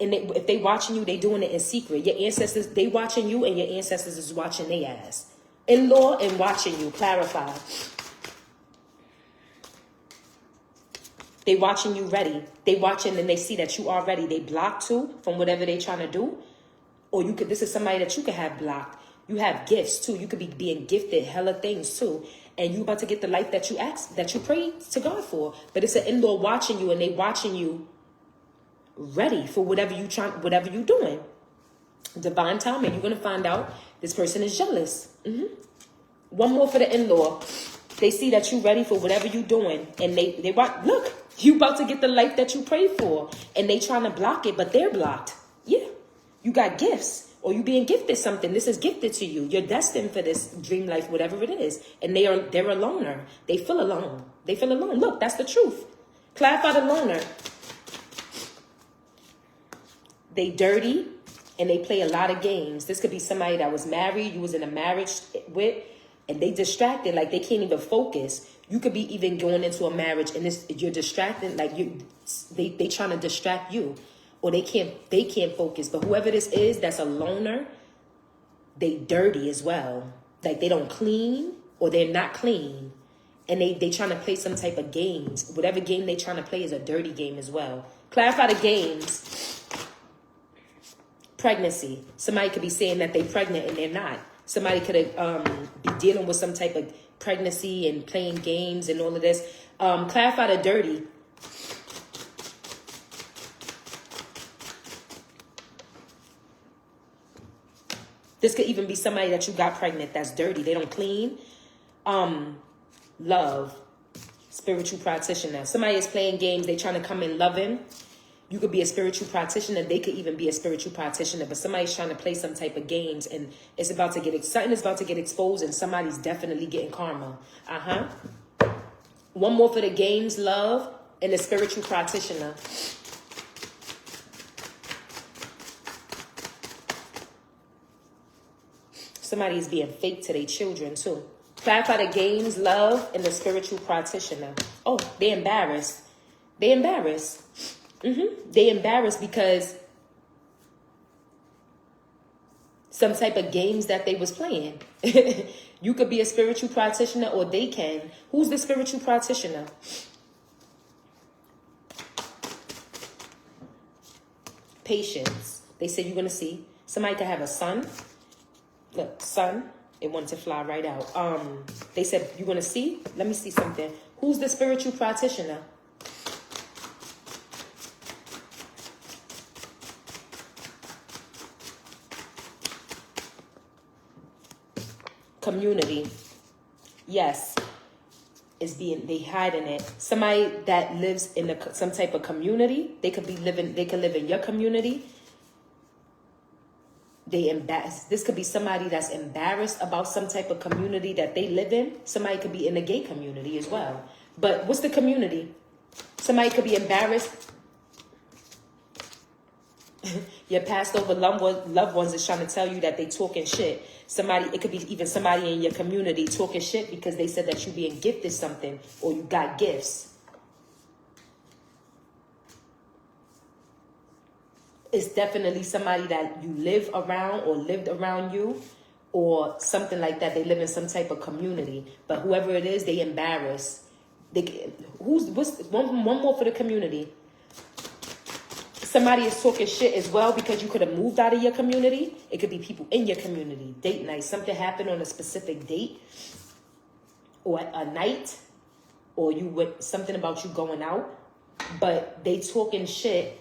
And if they watching you, they doing it in secret. Your ancestors, they watching you, and your ancestors is watching their ass. In-law and watching you. Clarify. They watching you ready. They watching and they see that you are ready. They blocked too from whatever they trying to do. Or you could, this is somebody that you could have blocked. You have gifts too. You could be being gifted hella things too. And you about to get the life that you asked, that you prayed to God for. But it's an in-law watching you, and they watching you ready for whatever you doing. Divine timing. You're gonna find out this person is jealous. One more for the in-law. They see that you ready for whatever you doing, and they watch. Look, you about to get the life that you prayed for, and they trying to block it, but they're blocked. Yeah, you got gifts. Or you being gifted something. This is gifted to you. You're destined for this dream life, whatever it is. And they're a loner. They feel alone. They feel alone. Look, that's the truth. Clarify the loner. They dirty and they play a lot of games. This could be somebody that was married, you was in a marriage with, and they distracted, like they can't even focus. You could be even going into a marriage and you're distracted, like they trying to distract you. Or they can't focus. But whoever this is that's a loner, they dirty as well. Like they don't clean, or they're not clean. And they trying to play some type of games. Whatever game they trying to play is a dirty game as well. Clarify the games. Pregnancy. Somebody could be saying that they're pregnant and they're not. Somebody could be dealing with some type of pregnancy and playing games and all of this. Clarify the dirty. This could even be somebody that you got pregnant that's dirty. They don't clean. Love. Spiritual practitioner. Somebody is playing games. They trying to come in loving. You could be a spiritual practitioner. They could even be a spiritual practitioner. But somebody's trying to play some type of games. And it's about to get, something is about to get exposed. And somebody's definitely getting karma. One more for the games, love, and the spiritual practitioner. Somebody is being fake to their children too. Clarify the games, love, and the spiritual practitioner. Oh, they're embarrassed. They're embarrassed. They're embarrassed because some type of games that they was playing. You could be a spiritual practitioner, or they can. Who's the spiritual practitioner? Patience. They said you're going to see. Somebody could have a son. Look, sun, it wanted to fly right out. They said, you're going to see? Let me see something. Who's the spiritual practitioner? Community. Yes. They hiding it. Somebody that lives in some type of community, they could live in your community. This could be somebody that's embarrassed about some type of community that they live in. Somebody could be in the gay community as well. But what's the community? Somebody could be embarrassed. Your passed over loved ones is trying to tell you that they talking shit. It could be even somebody in your community talking shit because they said that you being gifted something or you got gifts. It's definitely somebody that you live around or lived around you or something like that. They live in some type of community. But whoever it is, they embarrassed. What's one more for the community? Somebody is talking shit as well because you could have moved out of your community. It could be people in your community. Date night. Something happened on a specific date or a night or something about you going out. But they talking shit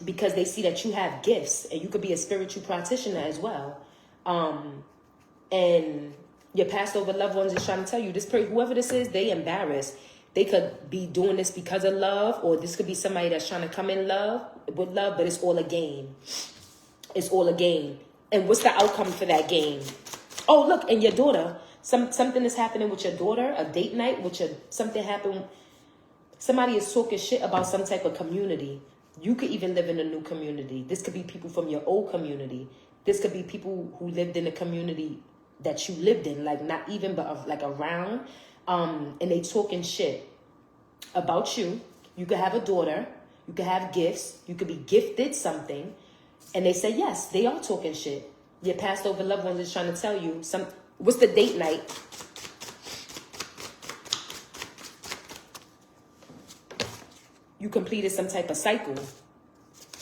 because they see that you have gifts and you could be a spiritual practitioner as well. And your passed over loved ones is trying to tell you whoever this is, they embarrassed. They could be doing this because of love, or this could be somebody that's trying to come in with love, but it's all a game. It's all a game. And what's the outcome for that game? Oh, look, and your daughter, something is happening with your daughter, a date night, something happened. Somebody is talking shit about some type of community. You could even live in a new community. This could be people from your old community. This could be people who lived in a community that you lived in, like not even, but like around. And they talking shit about you. You could have a daughter. You could have gifts. You could be gifted something. And they say, yes, they are talking shit. Your passed over loved ones is trying to tell you what's the date night? You completed some type of cycle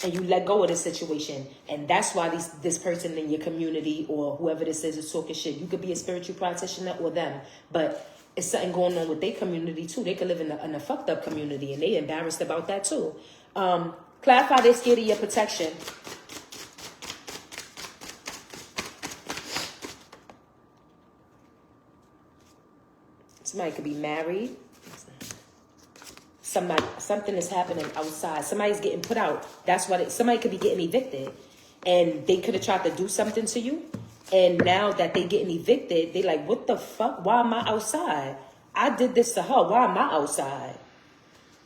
and you let go of the situation. And that's why this person in your community or whoever this is talking shit. You could be a spiritual practitioner or them. But it's something going on with their community too. They could live in a fucked up community and they embarrassed about that too. Clarify they're scared of your protection. Somebody could be married. Something is happening outside. Somebody's getting put out. That's why somebody could be getting evicted. And they could have tried to do something to you. And now that they getting evicted, they like, what the fuck? Why am I outside? I did this to her. Why am I outside?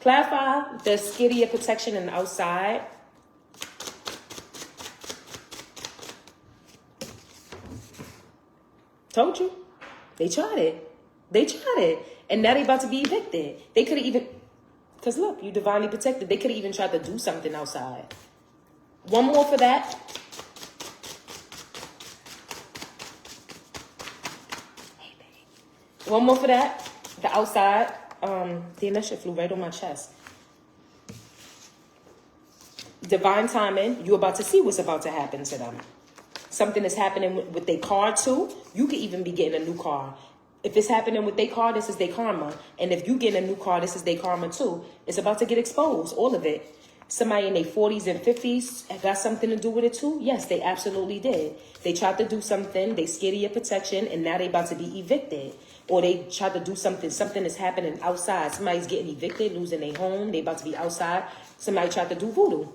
Clarify the scared of your protection and outside. Told you. They tried it. And now they about to be evicted. They could have even... Because look, you divinely protected. They could have even tried to do something outside. One more for that. Hey, babe. One more for that. The outside. Damn, that shit flew right on my chest. Divine timing. You're about to see what's about to happen to them. Something is happening with their car too. You could even be getting a new car. If it's happening with their car, this is their karma. And if you get a new car, this is their karma too. It's about to get exposed, all of it. Somebody in their 40s and 50s got something to do with it too? Yes, they absolutely did. They tried to do something, they scared of your protection, and now they about to be evicted. Or they tried to do something is happening outside. Somebody's getting evicted, losing their home, they about to be outside. Somebody tried to do voodoo.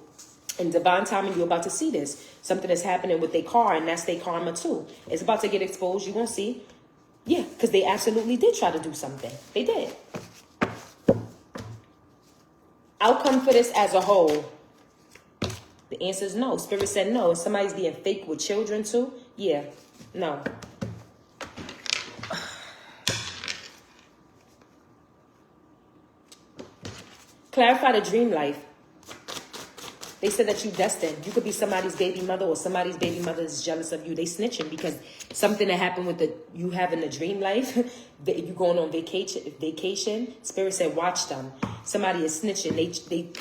In divine timing, you're about to see this. Something is happening with their car, and that's their karma too. It's about to get exposed, you're going to see. Yeah, because they absolutely did try to do something. They did. Outcome for this as a whole. The answer is no. Spirit said no. Somebody's being fake with children too? Yeah, no. Clarify the dream life. They said that you're destined. You could be somebody's baby mother or somebody's baby mother is jealous of you. They snitching because something that happened with you having the dream life, you going on vacation. Spirit said, watch them. Somebody is snitching. They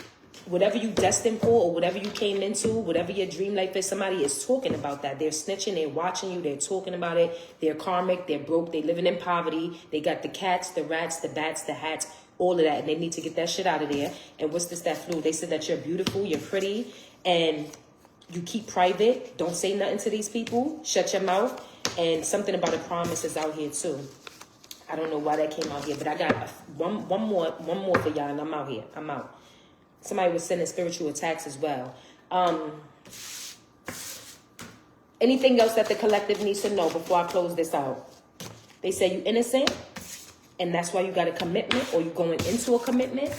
whatever you destined for or whatever you came into, whatever your dream life is, somebody is talking about that. They're snitching. They're watching you. They're talking about it. They're karmic. They're broke. They're living in poverty. They got the cats, the rats, the bats, the hats, all of that, and they need to get that shit out of there. And what's this that flew? They said that you're beautiful, you're pretty, and you keep private. Don't say nothing to these people. Shut your mouth. And something about a promise is out here too. I don't know why that came out here, but I got one more for y'all, and I'm out here. I'm out. Somebody was sending spiritual attacks as well. Anything else that the collective needs to know before I close this out? They say you innocent, and that's why you got a commitment, or you going into a commitment.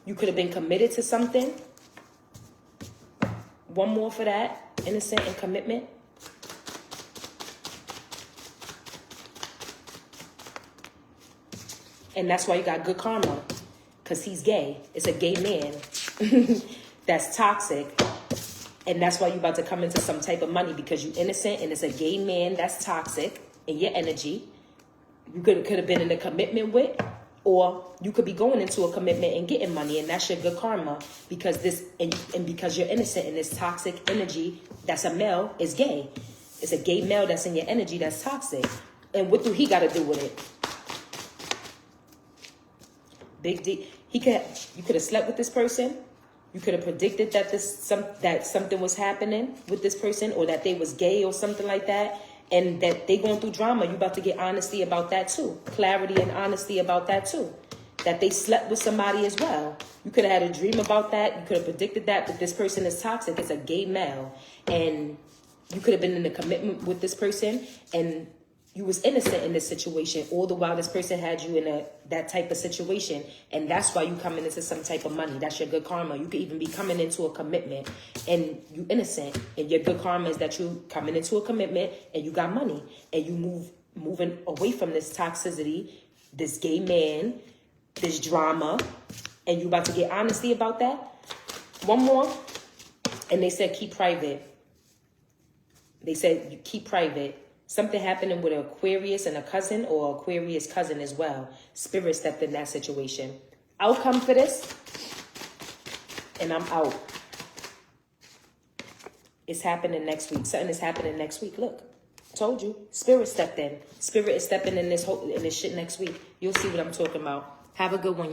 You could have been committed to something. One more for that, innocent and commitment. And that's why you got good karma, because he's gay. It's a gay man that's toxic. And that's why you about to come into some type of money, because you innocent and it's a gay man that's toxic in your energy. You could have been in a commitment with, or you could be going into a commitment and getting money, and that's your good karma, because this and because you're innocent and this toxic energy that's a male is gay. It's a gay male that's in your energy that's toxic. And what do he got to do with it? Big D. You could have slept with this person. You could have predicted that that something was happening with this person, or that they was gay or something like that, and that they going through drama. You about to get honesty about that too. Clarity and honesty about that too. That they slept with somebody as well. You could have had a dream about that. You could have predicted that, but this person is toxic. It's a gay male. And you could have been in a commitment with this person, and you was innocent in this situation, all the while this person had you in that type of situation. And that's why you coming into some type of money. That's your good karma. You could even be coming into a commitment and you innocent. And your good karma is that you coming into a commitment and you got money. And you moving away from this toxicity, this gay man, this drama. And you about to get honesty about that. One more. And they said keep private. They said you keep private. Something happening with an Aquarius and a cousin, or Aquarius cousin as well. Spirit stepped in that situation. Outcome for this, and I'm out. It's happening next week. Something is happening next week. Look, told you. Spirit stepped in. Spirit is stepping in this shit next week. You'll see what I'm talking about. Have a good one.